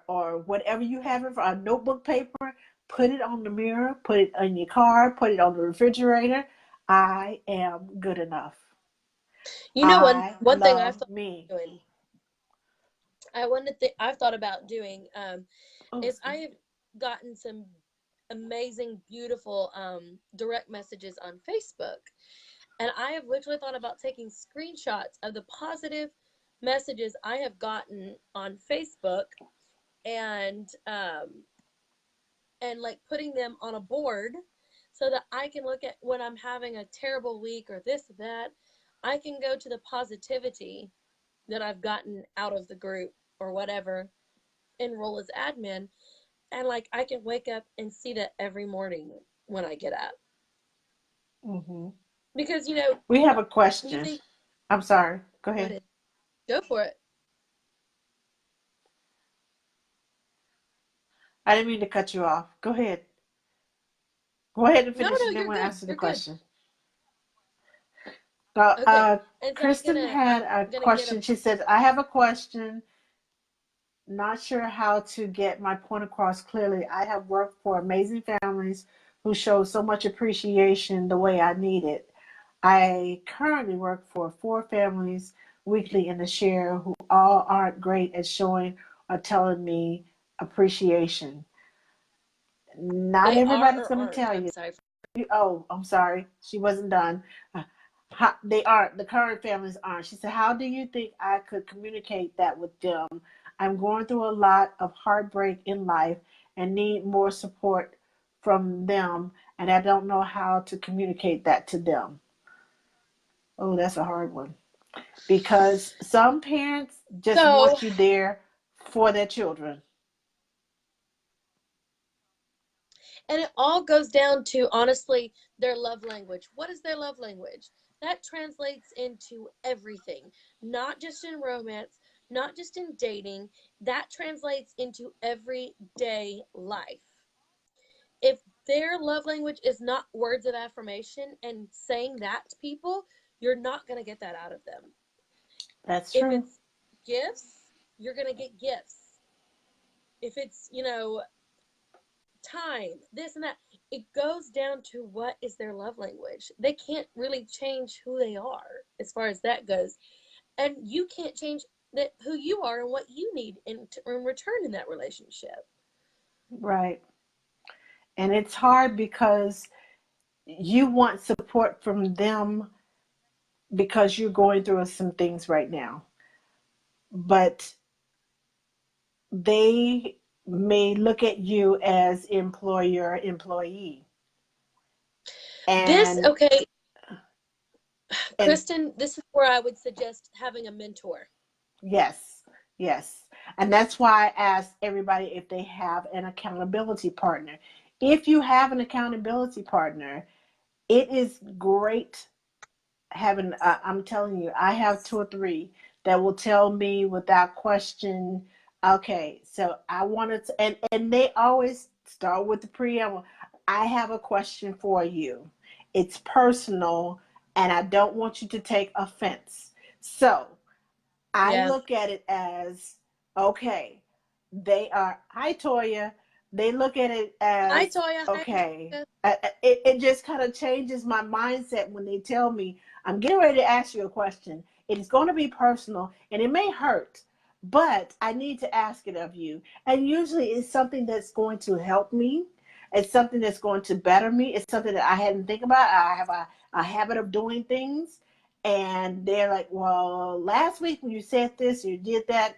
or whatever you have it for, a notebook paper, put it on the mirror, put it on your car, put it on the refrigerator. I am good enough. You know, I one thing I've love thought me. about doing, I one thing I've thought about doing, Oh, is I excuse have gotten some amazing, beautiful direct messages on Facebook, and I have literally thought about taking screenshots of the positive messages I have gotten on Facebook, and like putting them on a board so that I can look at when I'm having a terrible week or this or that. I can go to the positivity that I've gotten out of the group or whatever, enroll as admin, and like I can wake up and see that every morning when I get up. me. Because We have a you question. think, I'm sorry. Go what ahead. is, go for it. I didn't mean to cut you off. Go ahead. Go ahead and No, finish, no, and then you're we'll good. answer the You're good. question. Okay. And so Kristen I'm had a gonna get a question. She said, I have a question. Not sure how to get my point across clearly. I have worked for amazing families who show so much appreciation the way I need it. I currently work for four families weekly in the share who all aren't great at showing or telling me appreciation. Not they are everybody's or going to aren't. tell I'm you. sorry. Oh, I'm sorry. She wasn't done. They aren't. The current families aren't. She said, how do you think I could communicate that with them? I'm going through a lot of heartbreak in life and need more support from them, and I don't know how to communicate that to them. Oh, that's a hard one. Because some parents just So, want you there for their children. and it all goes down to honestly their love language. What is their love language? That translates into everything, not just in romance, not just in dating. That translates into everyday life. If their love language is not words of affirmation and saying that to people, you're not going to get that out of them. That's If true. it's gifts, you're going to get gifts. If it's, time, this and that, it goes down to what is their love language. They can't really change who they are as far as that goes. And you can't change that who you are and what you need in return in that relationship. Right. And it's hard because you want support from them because you're going through some things right now. But they may look at you as employer employee. This, And okay, and Kristen, this is where I would suggest having a mentor. yes, yes. And that's why I ask everybody if they have an accountability partner. If you have an accountability partner, it is great having, I'm telling you, I have two or three that will tell me without question, okay, so I wanted to, and they always start with the preamble. I have a question for you. It's personal, and I don't want you to take offense. So I Yeah. look at it as, okay, they are, hi Toya, they look at it Hi, as, Toya. Hi, okay, Jessica. it just kind of changes my mindset when they tell me, I'm getting ready to ask you a question. It is going to be personal and it may hurt, but I need to ask it of you. And usually it's something that's going to help me. It's something that's going to better me. It's something that I hadn't think about. I have a habit of doing things, and they're like, well, last week when you said this, you did that,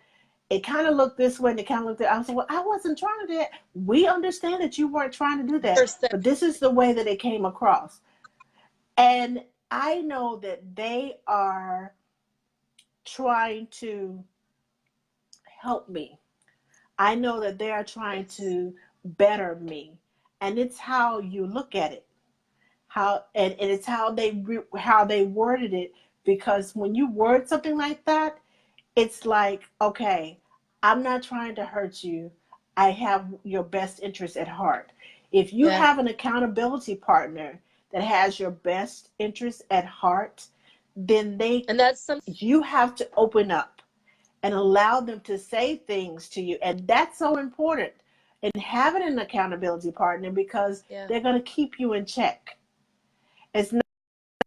it kind of looked this way and it kind of looked that. I was like, well, I wasn't trying to do that. We understand that you weren't trying to do that, but this is the way that it came across. And I know that they are trying to help me. I know that they are trying Yes. to better me. And it's how you look at it. How and it's how they worded it, because when you word something like that, it's like, okay, I'm not trying to hurt you. I have your best interest at heart. If you Yeah. have an accountability partner that has your best interest at heart, then And that's some, you have to open up and allow them to say things to you. And that's so important in having an accountability partner, because yeah. they're going to keep you in check. It's not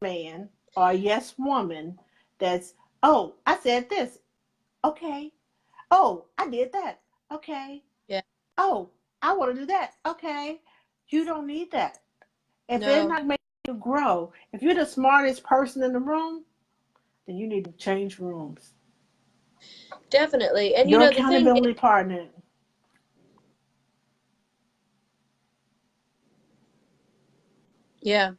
a man or a yes woman that's, oh, I said this. Okay. Oh, I did that. Okay. Yeah. Oh, I want to do that. Okay. You don't need that. If they're No, not making you grow, if you're the smartest person in the room, then you need to change rooms. definitely. And Your the thing is, accountability partner. yeah.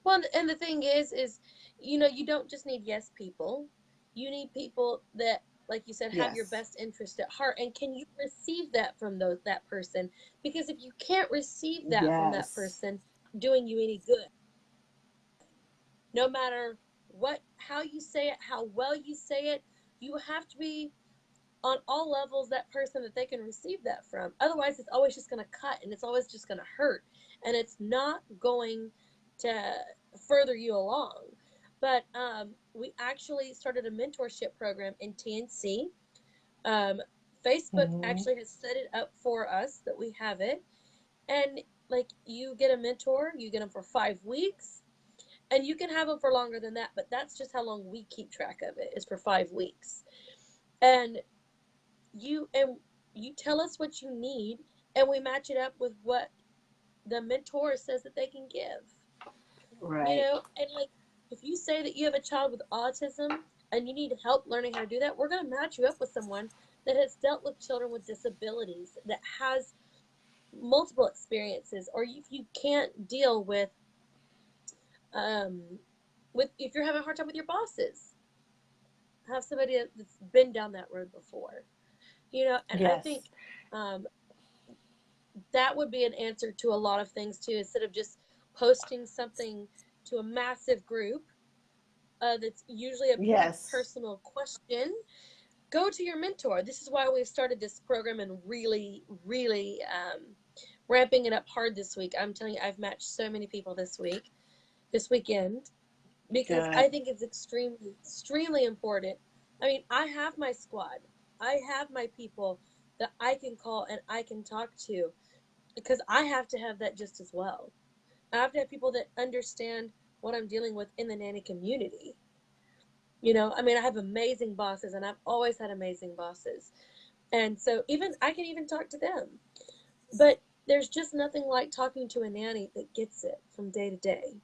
Well, and the thing is, you don't just need yes people. You need people that, like you said, have your Yes. best interest at heart. And can you receive that from that person? Because if you can't receive that from that Yes. person doing you any good, no matter how you say it, how well you say it, you have to be on all levels that person that they can receive that from. Otherwise, it's always just going to cut and it's always just going to hurt. And it's not going to further you along. But we actually started a mentorship program in TNC. Um, Facebook Mm-hmm. actually has set it up for us that we have it. And like you get a mentor, you get them for 5 weeks, and you can have them for longer than that, but that's just how long we keep track of it is for 5 weeks. And and you tell us what you need, and we match it up with what the mentor says that they can give. Right. And like if you say that you have a child with autism and you need help learning how to do that, we're going to match you up with someone that has dealt with children with disabilities, that has multiple experiences. Or if you can't deal um if you're having a hard time with your bosses, have somebody that's been down that road before. And I Yes. think um that would be an answer to a lot of things too, instead of just posting something to a massive group. That's usually a pretty Yes. personal question. Go to your mentor. This is why we've started this program and really, really ramping it up hard this week. I'm telling you, I've matched so many people this weekend, because Good. I think it's extremely, extremely important. I mean, I have my squad, I have my people that I can call and I can talk to, because I have to have that just as well. I have to have people that understand what I'm dealing with in the nanny community. I mean, I have amazing bosses, and I've always had amazing bosses. And so even I can even talk to them. But there's just nothing like talking to a nanny that gets it from day to day.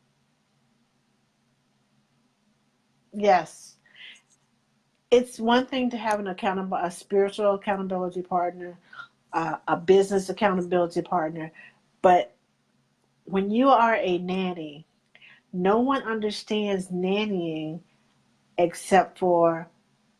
Yes. It's one thing to have a spiritual accountability partner, a business accountability partner, but when you are a nanny, no one understands nannying except for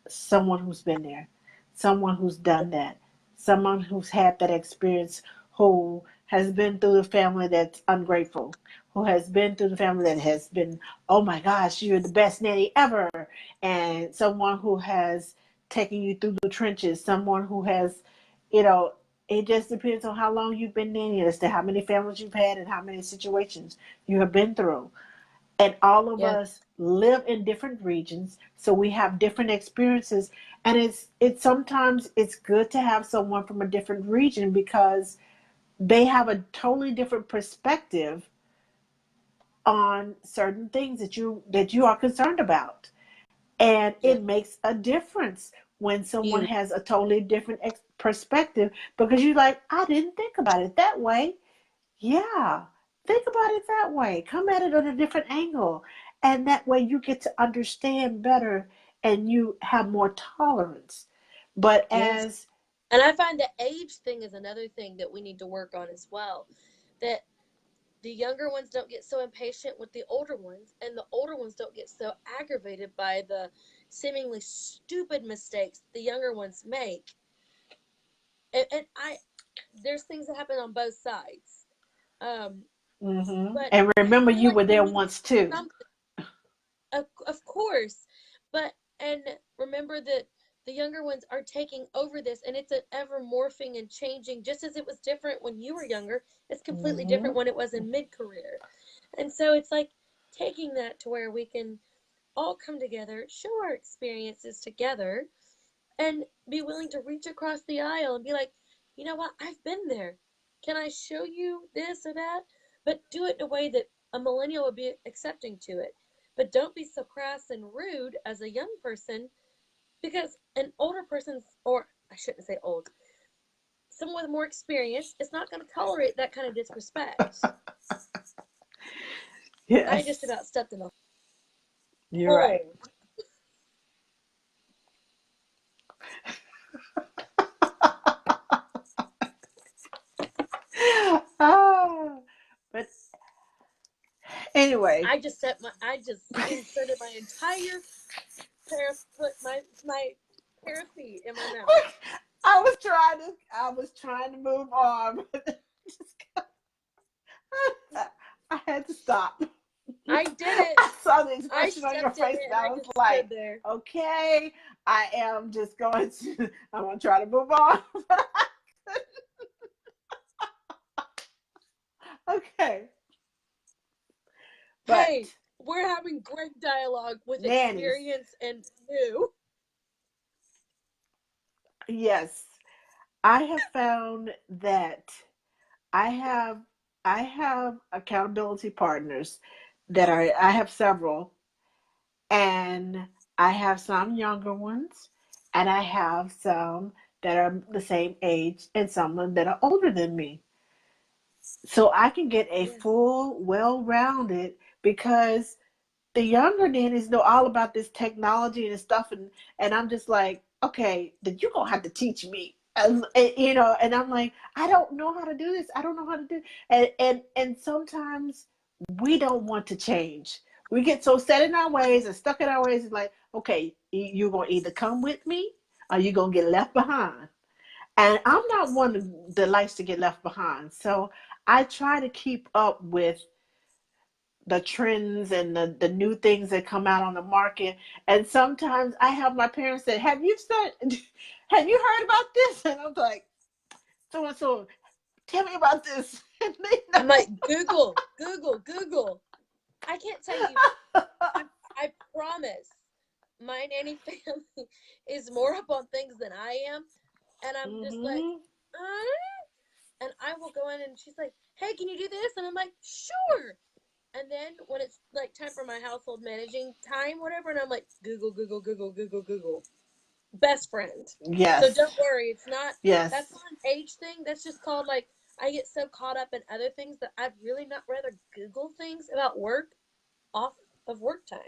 someone who's been there, someone who's done that, someone who's had that experience, who has been through the family that's ungrateful, who has been through the family that has been, oh my gosh, you're the best nanny ever, and someone who has taken you through the trenches, someone who has, you know, it just depends on how long you've been nanny as to how many families you've had and how many situations you have been through. And all of Yeah. us live in different regions, so we have different experiences. And it's sometimes it's good to have someone from a different region, because they have a totally different perspective on certain things that you are concerned about. And Yeah. it makes a difference when someone Huge. has a totally different perspective, because you're like, I didn't think about it that way. Yeah, think about it that way. Come at it on a different angle. And that way you get to understand better and you have more tolerance. But Yes. as, And I find the age thing is another thing that we need to work on as well. That the younger ones don't get so impatient with the older ones, and the older ones don't get so aggravated by the seemingly stupid mistakes the younger ones make. And there's things that happen on both sides. Um, but and I remember, feel you like were we there need once too. something. Of course, but and remember that the younger ones are taking over this, and it's an ever morphing and changing. Just as it was different when you were younger, it's completely Hmm. different when it was in mid-career. And so it's like taking that to where we can all come together, show our experiences together, and be willing to reach across the aisle and be like, you know what, I've been there. Can I show you this or that? But do it in a way that a millennial would be accepting to it. But don't be so crass and rude as a young person, because an older person's, or I shouldn't say old, someone with more experience is not going to tolerate that kind of disrespect. I just Yes, about stepped in a you're right. hole. Oh, but anyway, I just inserted my entire pair of foot, my pair of feet in my mouth. I was trying to move on, but I had to stop. I did it. I saw the I expression on your stepped in face it and and I I was just like, stood there. okay, I'm going to try to move on. Okay. Hey, But we're having great dialogue with Nannies. experience and new. Yes. I have found that I have I have accountability partners that are I have several, and I have some younger ones, and I have some that are the same age, and some that are older than me. So I can get a Yes. full, well-rounded, because the younger nannies know all about this technology and stuff, and I'm just like, okay, then you're gonna have to teach me. And I'm like, I don't know how to do this. I don't know how to do, and sometimes we don't want to change. We get so set in our ways and stuck in our ways. It's like, okay, you're gonna either come with me or you're gonna get left behind. And I'm not one that likes to get left behind. So I try to keep up with the trends and the new things that come out on the market. And sometimes I have my parents say, have you started, have you heard about this? And I'm like, so and so, tell me about this. And they I'm like, know. Google, Google, Google. I can't tell you. I, I promise my nanny family is more up on things than I am. And I'm just like, Hmm. and I will go in and she's like, hey, can you do this? And I'm like, sure. And then when it's like time for my household managing time, whatever, and I'm like, Google, Google, Google, Google, Google. Best friend. So Yes. don't worry, it's not, that's Yes. not an age thing. That's just called like, I get so caught up in other things that I'd really not rather Google things about work off of work time.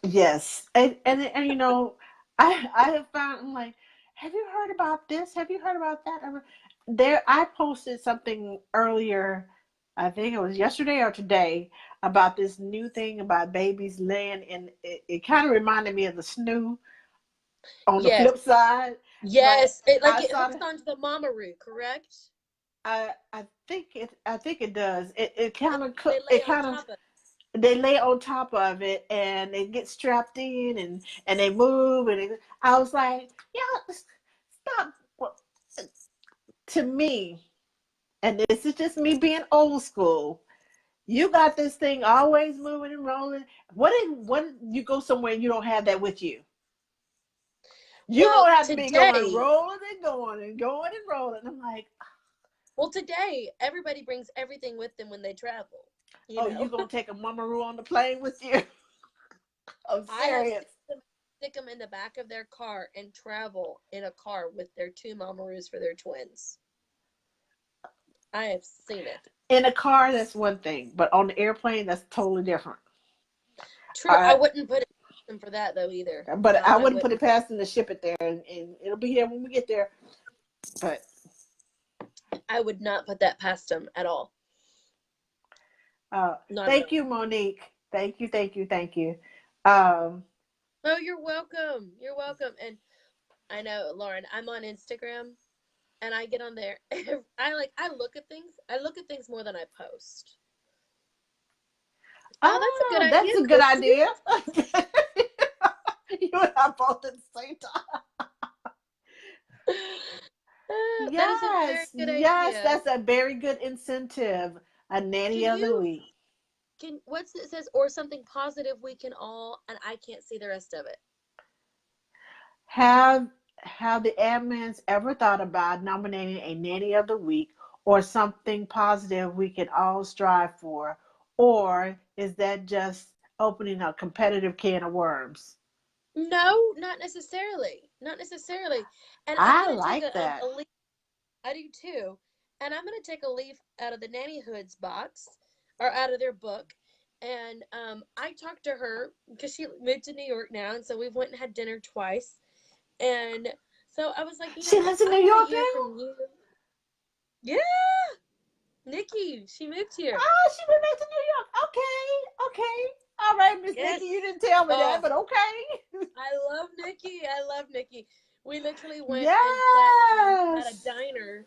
Yes. And I have found, I'm like, have you heard about this? Have you heard about that? There, I posted something earlier, I think it was yesterday or today, about this new thing about babies laying in. It kind of reminded me of the snoo on the Yes, flip side, but yes. It like I it saw hooks that. onto the mamaroo, correct? I think it does. It And kind of they lay it on kind of top of it. they lay on top of it and they get strapped in, and they move, I was like, yeah, stop. Well, to me, and this is just me being old school, you got this thing always moving and rolling. What if you go somewhere and you don't have that with you? You're Well, gonna have to be going today, rolling and going and going and rolling. I'm like, today, everybody brings everything with them when they travel. You oh, you know, gonna take a mama Ru on the plane with you? I'm I have serious. seen them stick them in the back of their car and travel in a car with their two mamaroos for their twins. I have seen it. In a car, that's one thing, but on the airplane, that's totally different. True, I Uh, wouldn't put it them for that though either. but No, I I wouldn't put wouldn't. it past them to ship it there, and it'll be here when we get there. But I would not put that past them at all. Not at thank all. you, Monique. Thank you, thank you, thank you. Um, Oh, you're welcome. You're welcome. And I know, Lauren, I'm on Instagram and I get on there. I look at things. I look at things more than I post. Oh, that's a good oh, idea, that's a good Christy. idea. You and I both at the same time. That is a very Yes, good yes, idea. that's a very good incentive. A nanny Can of the you week. can what's it says or something positive we can all and I can't see the rest of it. Have have the admins ever thought about nominating a nanny of the week, or something positive we can all strive for? Or is that just opening a competitive can of worms? No, not necessarily. Not necessarily. And I'm I gonna take like a that. leaf. I do too. And I'm gonna take a leaf out of the Nanny Hoods box or out of their book. And I talked to her because she moved to New York now, and so we went and had dinner twice. And so I was like, you know She what? lives in I New want to York hear now? from you. Yeah, Nikki, she moved here. Oh, she went back to New York. Okay, okay. All right, Miss Yes. Nikki, you didn't tell me that, Oh, but okay. I love Nikki. I love Nikki. We literally went and sat down at a Yes. diner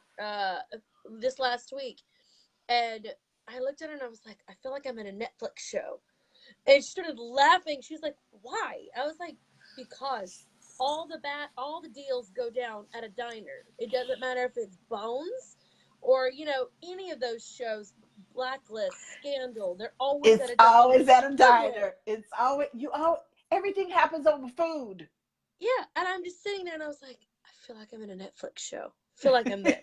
this last week, and I looked at her and I was like, I feel like I'm in a Netflix show. And she started laughing. She was like, "Why?" I was like, "Because all the deals go down at a diner. It doesn't matter if it's Bones or any of those shows. Blacklist, Scandal. They're always at It's a diner. I'm always like, at a so good. diner. It's always you. All everything happens over food. Yeah, and I'm just sitting there, and I was like, I feel like I'm in a Netflix show. I feel like I'm there.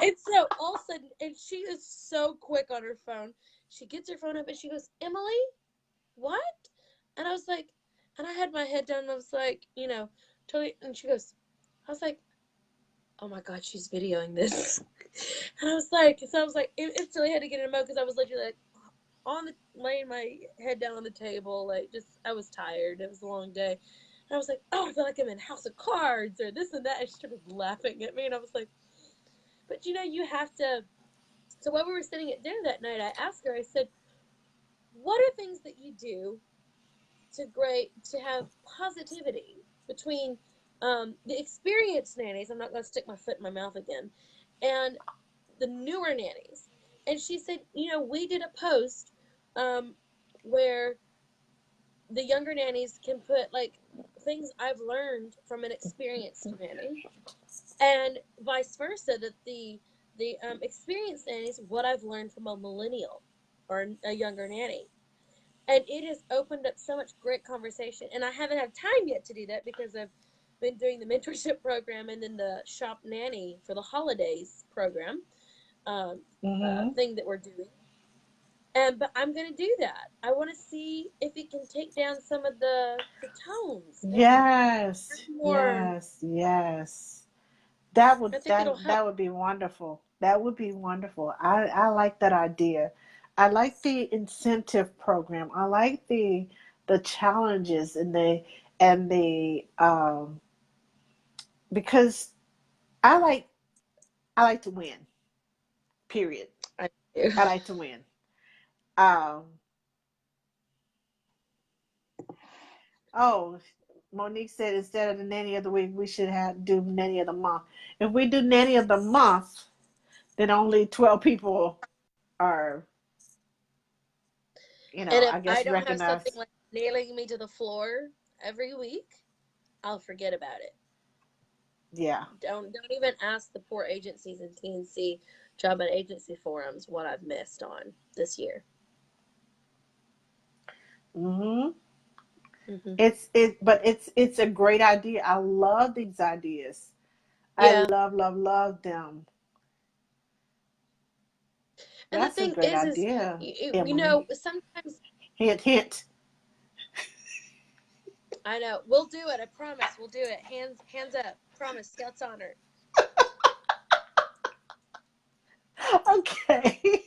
And so all of a sudden, and she is so quick on her phone. She gets her phone up and she goes, Emily, what? And I was like, and I had my head down and I was like, totally. And she goes, I was like, oh my God, she's videoing this. And I was like, instantly had to get in a mode because I was literally like laying my head down on the table, like just, I was tired. It was a long day. And I was like, oh, I feel like I'm in House of Cards or this and that. And she started laughing at me. And I was like, but you have to. So while we were sitting at dinner that night, I asked her, I said, what are things that you do to have positivity between the experienced nannies? I'm not going to stick my foot in my mouth again, and the newer nannies. And she said, we did a post um, where the younger nannies can put like things I've learned from an experienced nanny, and vice versa. That the experienced nannies, what I've learned from a millennial or a younger nanny. And it has opened up so much great conversation. And I haven't had time yet to do that because I've been doing the mentorship program and then the shop nanny for the holidays program Mm-hmm. thing that we're doing. And but I'm gonna do that. I want to see if it can take down some of the tones and Yes, more. yes, yes. That would I think it'll that help. that would be wonderful. That would be wonderful. I like that idea. I like the incentive program. I like the challenges and the because I like I like to win. Period. I do. I like to win. Um oh, Monique said instead of the nanny of the week, we should have do nanny of the month. If we do nanny of the month, then only 12 people are, And if I I guess don't have something recognize. like nailing me to the floor every week, I'll forget about it. Yeah. Don't even ask the poor agencies in TNC job and agency forums what I've missed on this year. Hmm. Hmm. But it's a great idea. I love these ideas. I Yeah, love them. and the That's a thing great is, idea, Emily. sometimes Hint, hint. I know we'll do it. I promise we'll do it. Hands up. Promise. Scouts honor. Okay.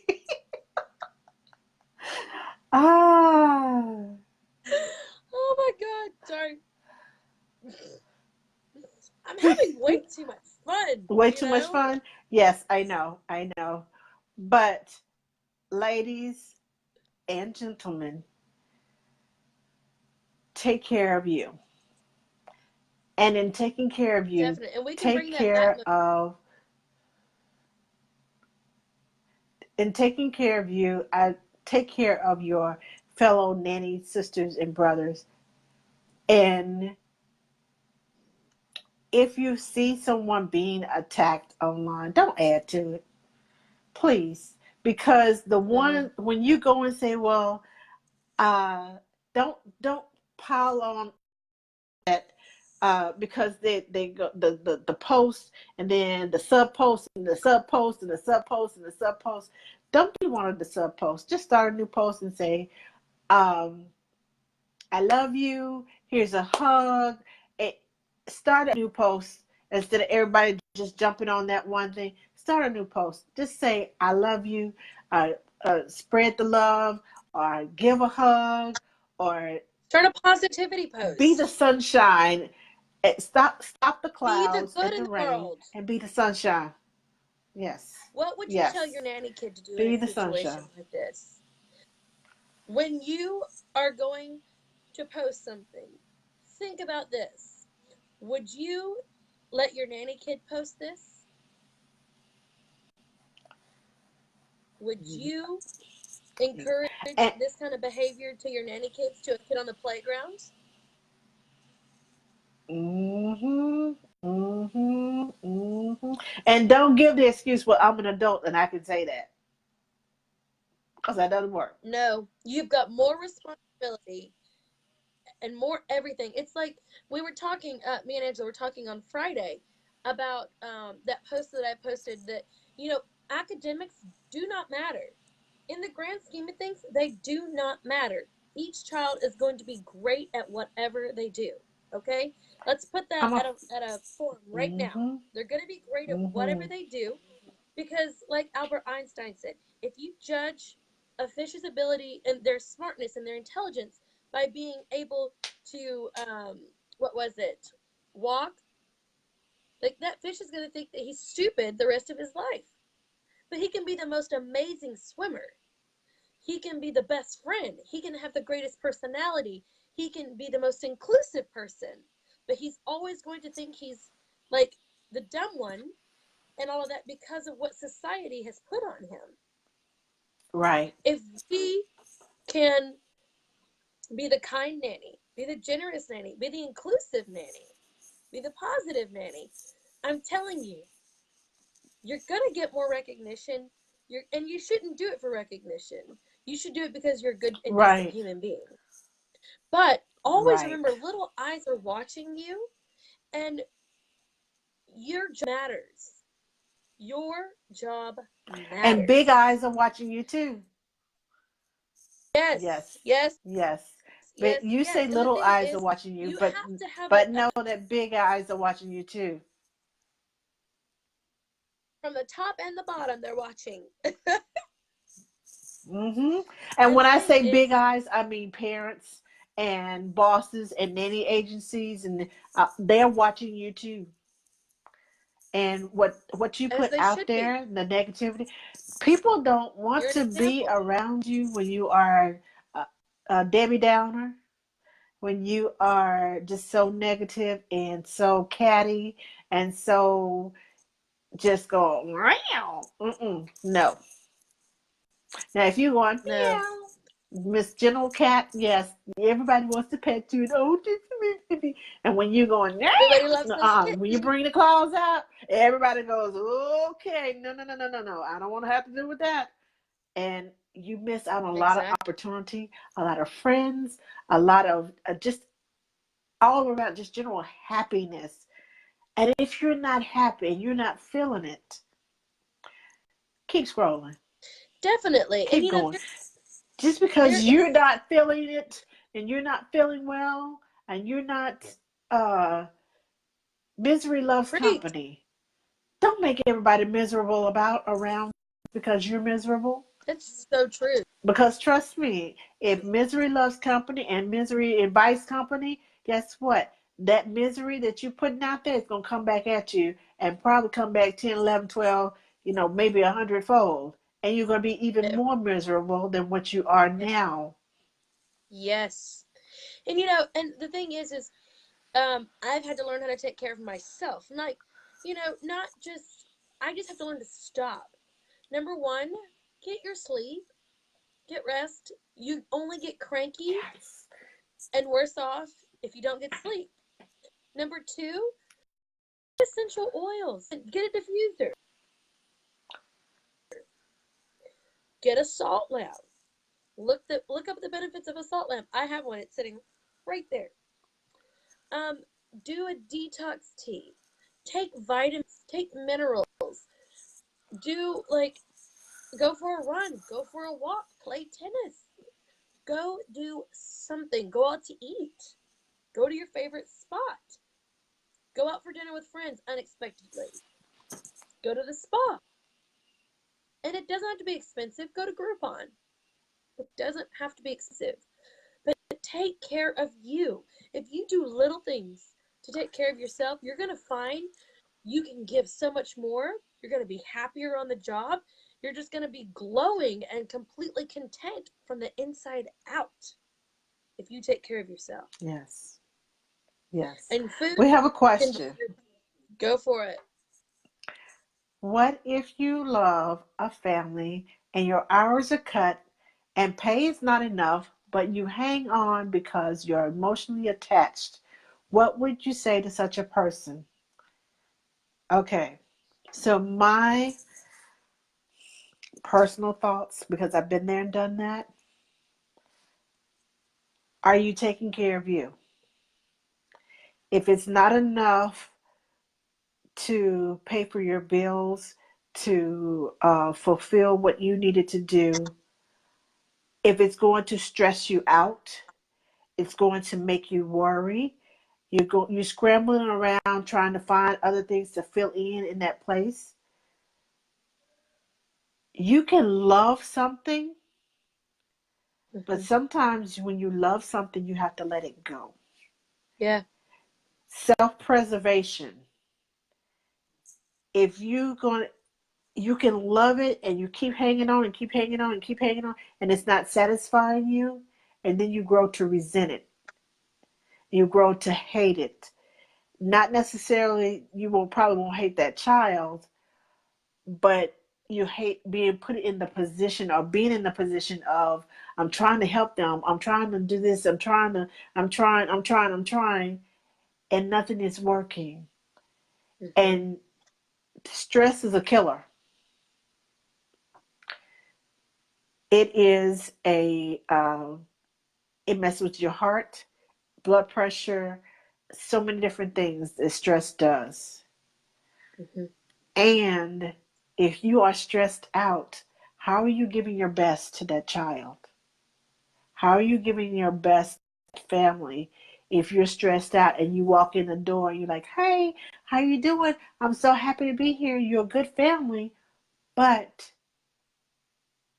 Ah, Oh my God! Sorry, I'm having way too much fun. way too much fun. Yes, I know. I know. But ladies and gentlemen, take care of you. And in taking care of you, Definitely, and we can take bring that back. care of in taking care of you, I take care of your fellow nanny sisters and brothers. And if you see someone being attacked online, don't add to it, please. Because the Mm-hmm. one when you go and say, well, uh, don't pile on that because they go the post and then the sub post and the sub post and the sub post and the sub post. Don't be one of the sub posts. Just start a new post and say, um, I love you. Here's a hug. It, start a new post instead of everybody just jumping on that one thing. Start a new post. Just say, I love you. Uh, spread the love or give a hug or Start a positivity be the post. sunshine. Stop the Be the clouds good and in the the rain world. and be the sunshine. Yes. What would you tell Yes. your nanny kid to do in Be a the situation sunshine. like this? When you are going to post something, think about this. Would you let your nanny kid post this? Would you encourage And this kind of behavior to your nanny kids, to a kid on the playground? mhm, mhm, mhm. And don't give the excuse, well, I'm an adult and I can say that. because that doesn't work. No, you've got more responsibility and more everything. It's like we were talking, me and Angela were talking on Friday about that post that I posted that, you know, academics do not matter. In the grand scheme of things, they do not matter. Each child is going to be great at whatever they do. Okay? Let's put that I'm a. at a form right now. Mm-hmm. They're going to be great at whatever Mm-hmm. they do because, like Albert Einstein said, if you judge a fish's ability and their smartness and their intelligence by being able to, what was it, walk, like that fish is going to think that he's stupid the rest of his life. But he can be the most amazing swimmer. He can be the best friend. He can have the greatest personality. He can be the most inclusive person. But he's always going to think he's like the dumb one and all of that because of what society has put on him. Right. If we can be the kind nanny, be the generous nanny, be the inclusive nanny, be the positive nanny, I'm telling you, you're going to get more recognition. And you shouldn't do it for recognition. You should do it because you're a good and decent Right. human being. But always Right. remember, little eyes are watching you, and your job matters. Your job And big matters. eyes are watching you too. Yes, Yes. yes, Yes. yes, But you yes. say And the little thing eyes are is, watching you, you but have to have but know that big eyes are watching you too. from the top and the bottom, they're watching. Hmm. And And when the I thing say big is, eyes, I mean parents and bosses and nanny agencies, and they're watching you too. And what you as put they out should be, there, the negativity, people don't want you're an to be example. around you when you are a Debbie Downer, when you are just so negative and so catty and so just go meow. Mm-mm, no. Now if you going No, meow, Miss Gentle Cat, yes, everybody wants to pet you. Oh, and when you going everybody loves those when you kittens. bring the claws out, everybody goes, okay, no, no, no, no, no, no. I don't want to have to do with that. And you miss out on a lot of Exactly. opportunity, a lot of friends, a lot of just all around, just general happiness. And if you're not happy and you're not feeling it, keep scrolling, Definitely. And keep you know, going. Just there because you're is not feeling it and you're not feeling well and you're not, uh, misery loves great. company. Don't make everybody miserable about around because you're miserable. That's so true. Because trust me, if misery loves company and misery invites company, guess what? That misery that you're putting out there is going to come back at you and probably come back 10, 11, 12, maybe 100-fold. And you're going to be even more miserable than what you are now. Yes. And and the thing is I've had to learn how to take care of myself. Like, not just I just have to learn to stop. Number one, get your sleep, get rest. You only get cranky Yes. and worse off if you don't get sleep. Number two, essential oils. Get a diffuser. Get a salt lamp. Look up the benefits of a salt lamp. I have one. It's sitting right there. Um, do a detox tea. Take vitamins. Take minerals. Do like go for a run. Go for a walk. Play tennis. Go do something. Go out to eat. Go to your favorite spot. Go out for dinner with friends unexpectedly. Go to the spa. And it doesn't have to be expensive. Go to Groupon. It doesn't have to be expensive. But take care of you. If you do little things to take care of yourself, you're going to find you can give so much more. You're going to be happier on the job. You're just going to be glowing and completely content from the inside out if you take care of yourself. Yes. Yes. And food We have a can be question. go for it. What if you love a family and your hours are cut and pay is not enough, but you hang on because you're emotionally attached? What would you say to such a person? Okay. So my personal thoughts, because I've been there and done that. Are you taking care of you? If it's not enough to pay for your bills, to fulfill what you needed to do, if it's going to stress you out, it's going to make you worry. You're scrambling around trying to find other things to fill in that place. You can love something, but Hmm. sometimes when you love something, you have to let it go. Yeah. Self-preservation. If you can love it and you keep hanging on and keep hanging on and keep hanging on, and it's not satisfying you, and then you grow to resent it. You grow to hate it. Not necessarily, you will probably won't hate that child, but you hate being put in the position, or being in the position of, I'm trying to help them, I'm trying to do this, I'm trying, and nothing is working. Hmm. And stress is a killer. It is it messes with your heart, blood pressure, so many different things that stress does. Hmm. And if you are stressed out, how are you giving your best to that child? How are you giving your best family if you're stressed out and you walk in the door and you're like, "Hey, how you doing? I'm so happy to be here. You're a good family, but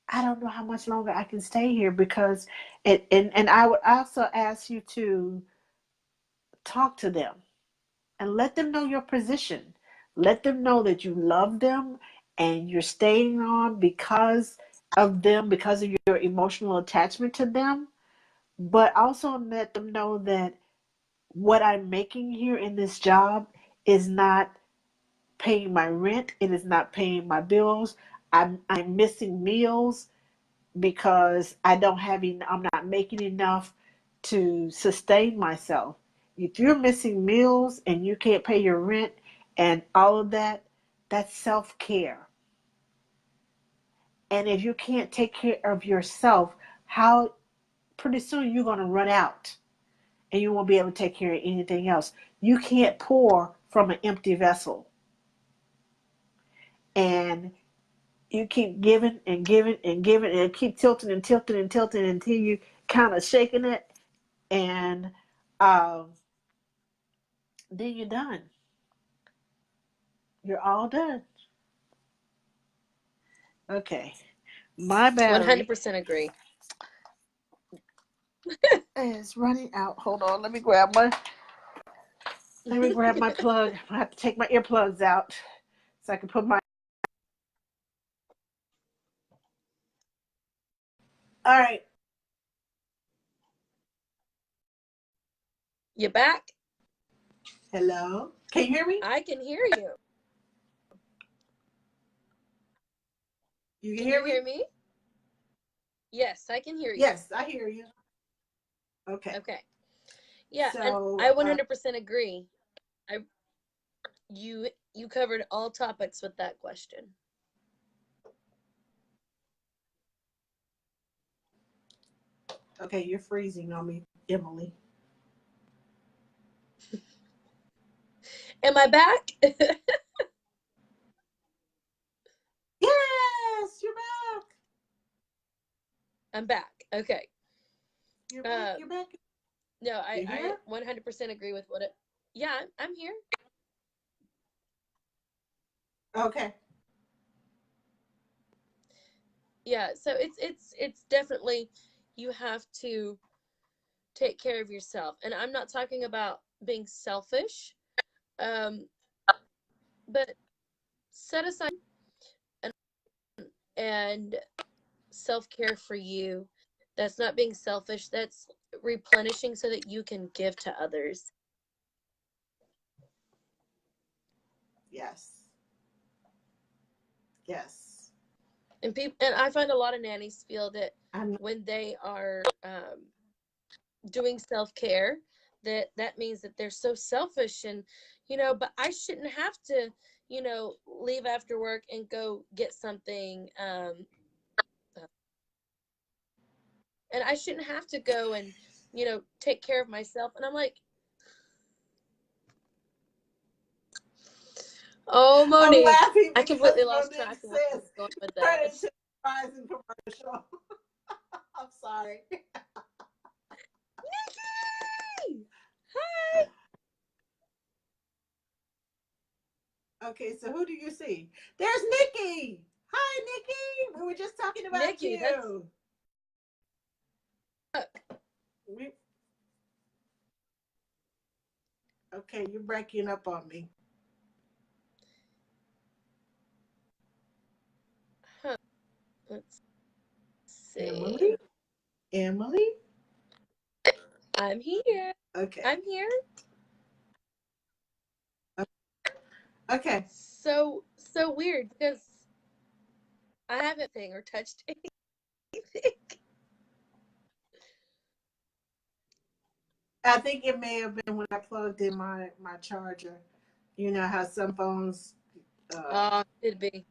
I don't know how much longer I can stay here because," and I would also ask you to talk to them and let them know your position. Let them know that you love them and you're staying on because of them, because of your emotional attachment to them. But also let them know that what I'm making here in this job is not paying my rent. It is not paying my bills. I'm missing meals because I'm not making enough to sustain myself. If you're missing meals and you can't pay your rent and all of that, that's self-care. And if you can't take care of yourself, how pretty soon you're going to run out and you won't be able to take care of anything else. You can't pour from an empty vessel. And you keep giving and giving and giving and keep tilting and tilting and tilting until you kind of shaking it, and um, then you're done. You're all done. Okay. My battery 100% agree. is running out. Hold on. Let me grab my plug. I have to take my earplugs out so I can put my. All right. You back? Hello. Can you hear me? I can hear you. You can Can hear you me? hear me? Yes, I can hear you. Yes, I hear you. Okay. Okay. Yeah, and So, I 100% agree. I you covered all topics with that question. okay, you're freezing on me, Emily. Am I back? Yes, you're back. I'm back. Okay. You're back. Um You're back. no, You I here? 100% agree with what it. Yeah, I'm here. Okay. Yeah, so it's definitely you have to take care of yourself. And I'm not talking about being selfish. Um but set aside and self-care for you. That's not being selfish. That's replenishing so that you can give to others. Yes. Yes. And I find a lot of nannies feel that I'm when they are doing self-care, that means that they're so selfish, and but I shouldn't have to leave after work and go get something. and I shouldn't have to go and, take care of myself. And I'm like, oh, I'm Monique, laughing I because completely lost Monique track of where I says, was going with turn that. into a Verizon commercial. I'm sorry. Nikki! Okay, so who do you see? There's Nikki. Hi, Nikki. We were just talking about Nikki, that's you. We, okay, you're breaking up on me. huh. Let's see. Emily? Emily? I'm here. Okay. I'm here. Okay. So weird because I haven't thing or touched anything. I think it may have been when I plugged in my charger. You know how some phones It'd be.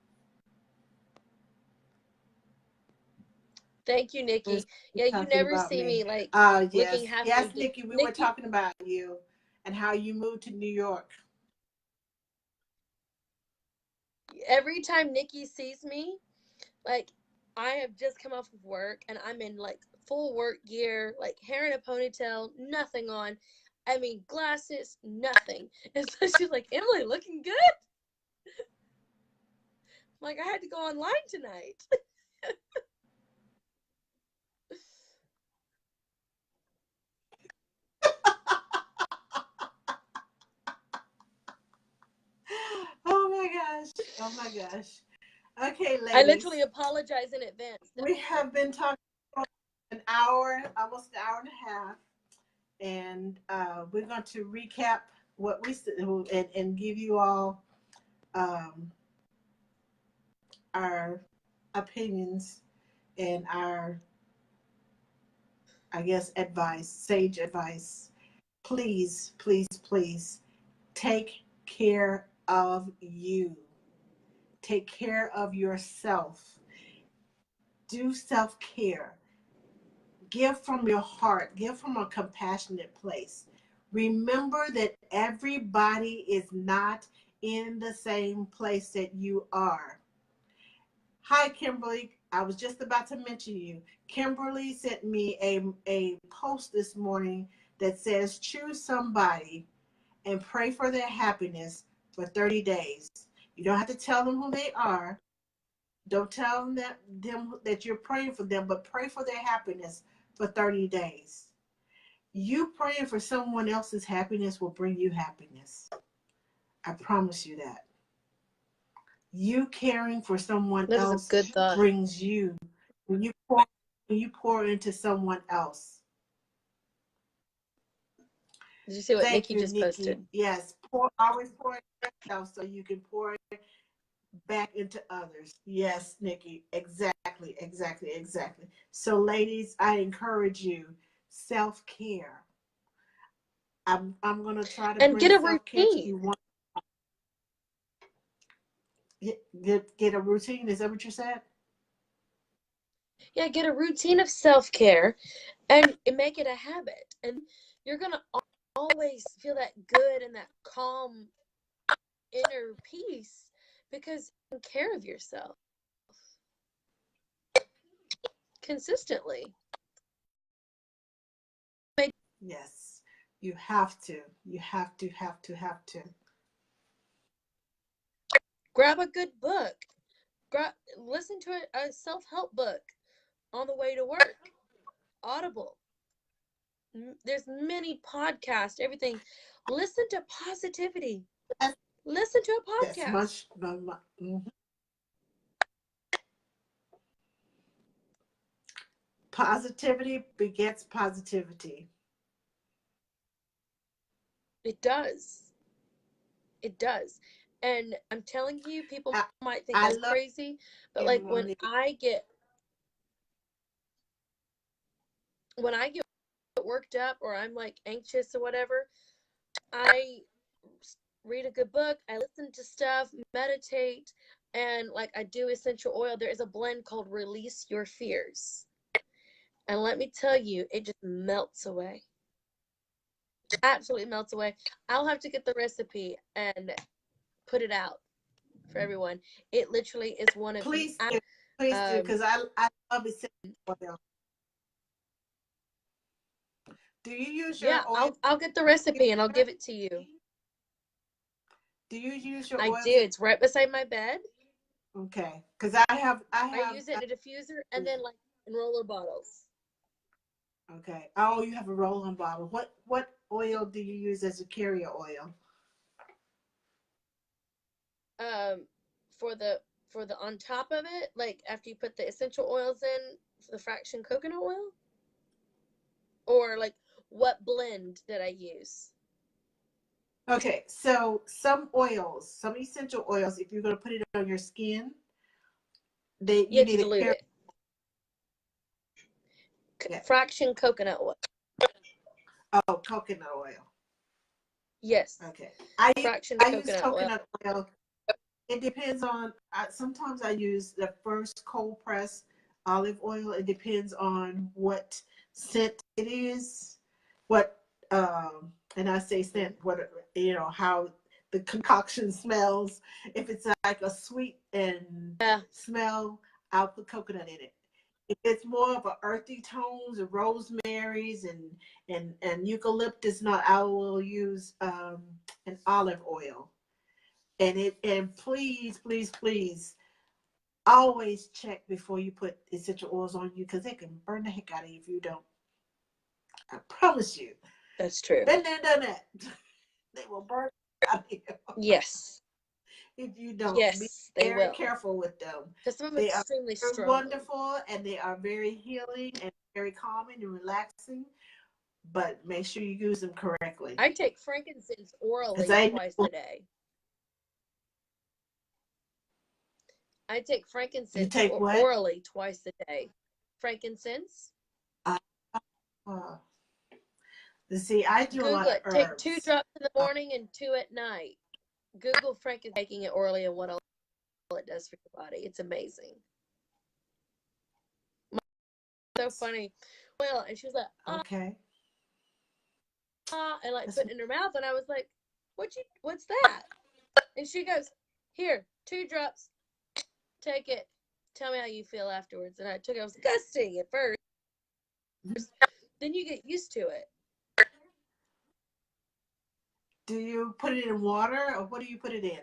Thank you, was Nikki. Yeah, you talking never about see me. me like looking Yes. half Yes, naked. Nikki, we were Nikki, talking about you and how you moved to New York. every time Nikki sees me, like I have just come off of work and I'm in like full work gear, like hair in a ponytail, nothing on. I mean, glasses, nothing. And so she's like, Emily, looking good? I'm like, I had to go online tonight. Oh my gosh. Oh my gosh. Okay, I literally ladies. apologize in advance. We have been talking for an hour, almost an hour and a half, and we're going to recap what we said and give you all um, our opinions and our, I guess, advice, sage advice. Please, please, please take care of you. Take care of yourself. Do self care. Give from your heart, give from a compassionate place. Remember that everybody is not in the same place that you are. Hi, Kimberly. I was just about to mention you. Kimberly sent me a post this morning that says choose somebody and pray for their happiness for 30 days. You don't have to tell them who they are. Don't tell them that you're praying for them, but pray for their happiness for 30 days. You praying for someone else's happiness will bring you happiness. I promise you that. You caring for someone That is a else good thought. brings you when you pour into someone else. Did you see what Thank Nikki you, just Nikki. posted? Yes, always pour into yourself so you can pour back into others. Yes, Nikki. Exactly, exactly, exactly. So, ladies, I encourage you self-care. I'm gonna try to And bring get a self-care to routine. you one. Get a routine. Is that what you said? Yeah, get a routine of self-care and make it a habit. And you're going to always feel that good and that calm inner peace because you take care of yourself consistently. Yes. You have to. You have to. Have to. Have to. Grab a good book. Listen to a self-help book on the way to work. Audible. There's many podcasts, everything. Listen to positivity. That's, Listen to a that's podcast. much. Mhm. Positivity begets positivity. It does. It does. And I'm telling you, people I, might think I I'm love crazy, but it, like when Monique. I get worked up or I'm like anxious or whatever, I read a good book, I listen to stuff, meditate, and like I do essential oil. There is a blend called Release Your Fears. And let me tell you, it just melts away. Absolutely melts away. I'll have to get the recipe and put it out for everyone. It literally is one of the Please do, because I love essential oil. Do you use yeah, your oil? I'll get the recipe and I'll give it to you. Do you use your I oils? do. It's right beside my bed. Okay, because I use it in a diffuser and then like in roller bottles. Okay. Oh, you have a roll-on bottle. What oil do you use as a carrier oil? Um, for the on top of it, like after you put the essential oils in, for the fraction coconut oil, or like what blend did I use? Okay, so some oils, some essential oils, if you're going to put it on your skin, You you have to need a dilute carrier. it. Yeah. Fraction coconut oil. Oh, coconut oil. Yes. Okay. Fraction I use coconut oil. coconut oil. It depends on. Sometimes I use the first cold press olive oil. It depends on what scent it is. What and I say scent. What how the concoction smells. If it's like a sweet and Yeah. smell, I'll put coconut in it. If it's more of a earthy tones, of rosemaries and eucalyptus, not I will use an olive oil. And please always check before you put essential oils on you because they can burn the heck out of you if you don't. I promise you. That's true. Been there, done that. They will burn out of you. Yes. If you don't. Be Yes, they very will. careful with them. Because some of them They are are extremely strong. wonderful and they are very healing and very calming and relaxing. But make sure you use them correctly. I take frankincense orally twice a day. I take frankincense You take what? orally twice a day. Frankincense. Uh, see, I do a Google lot of it. Take 2 herbs. drops in the morning and 2 at night. Google frankincense taking it orally and what all it does for your body. It's amazing. So funny. Well, and she was like, Okay. and like put it in her mouth, and I was like, what's that? And she goes, here, 2 drops. Take it. Tell me how you feel afterwards. And I took it. It was disgusting at first. Then you get used to it. Do you put it in water or what do you put it in?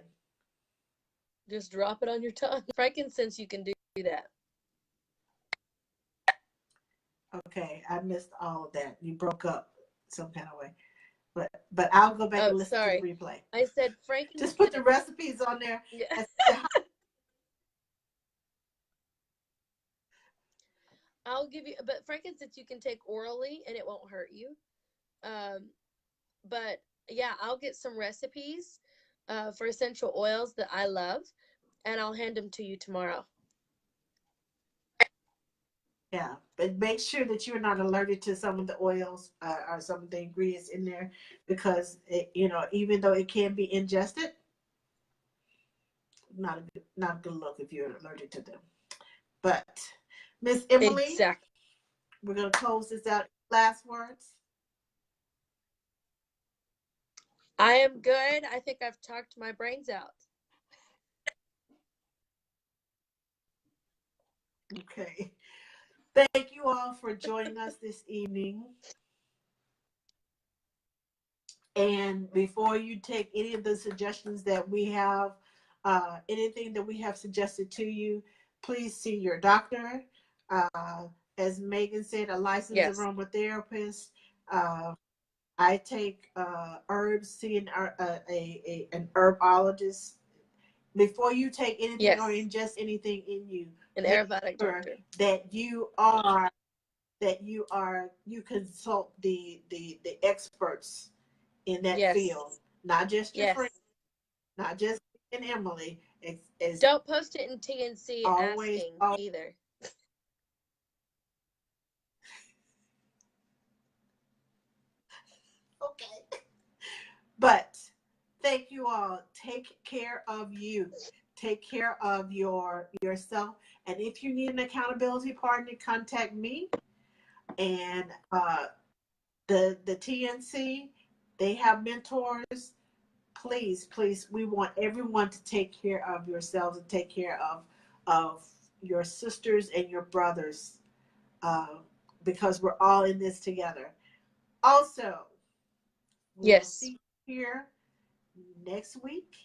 Just drop it on your tongue. Frankincense, you can do that. Okay, I missed all of that. You broke up some kind of way. But I'll go back and listen to the replay. I said frankincense. Just put the recipes on there. Yeah. I'll give you, but frankincense you can take orally and it won't hurt you. But yeah, I'll get some recipes for essential oils that I love, and I'll hand them to you tomorrow. Yeah, but make sure that you're not allergic to some of the oils or some of the ingredients in there because even though it can be ingested, not a good look if you're allergic to them. But Miss Emily, exactly. We're gonna close this out. Last words. I am good. I think I've talked my brains out. Okay. Thank you all for joining us this evening. And before you take any of the suggestions that we have, anything that we have suggested to you, please see your doctor. As Megan said, a licensed aromatherapist. I take herbs, seeing an herbologist. Before you take anything or ingest anything in you, an Ayurvedic doctor. That you consult the experts in that field, not just your friends, not just in Emily. Don't post it in TNC asking either. Okay. But thank you all. Take care of you. Take care of yourself. And if you need an accountability partner, contact me. And the TNC, they have mentors. Please, please, we want everyone to take care of yourselves and take care of your sisters and your brothers, uh, because we're all in this together. Also, we will Yes. see you here next week.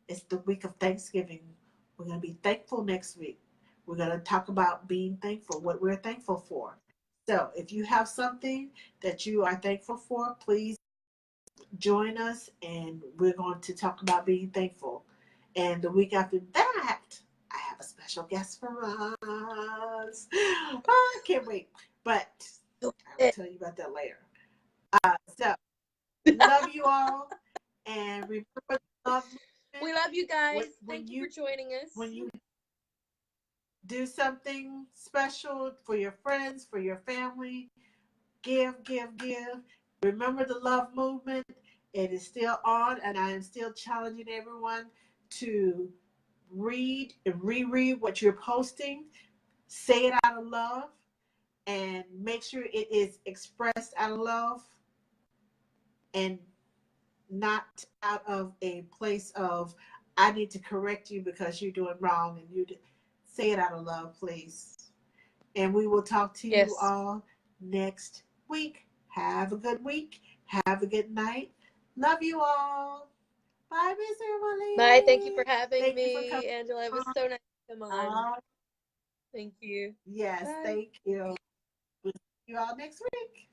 It's the week of Thanksgiving. We're going to be thankful next week. We're going to talk about being thankful, what we're thankful for. So, if you have something that you are thankful for, please join us and we're going to talk about being thankful. And the week after that, I have a special guest for us. Oh, I can't wait. But I will tell you about that later. So, love you all. And remember the love We movement. love you guys. When Thank you for joining us. when you do something special for your friends, for your family, give, give, give. Remember the love movement. It is still on, and I am still challenging everyone to read and reread what you're posting. Say it out of love, and make sure it is expressed out of love and not out of a place of I need to correct you because you're doing wrong, and say it out of love, please. And we will talk to you Yes. all next week. Have a good week. Have a good night. Love you all. Bye, Miss Bye. Thank you for Emily. having Thank you for me, coming Angela. It was on. so nice to come on. Uh, Thank you. yes, Bye. thank you. We'll see you all next week.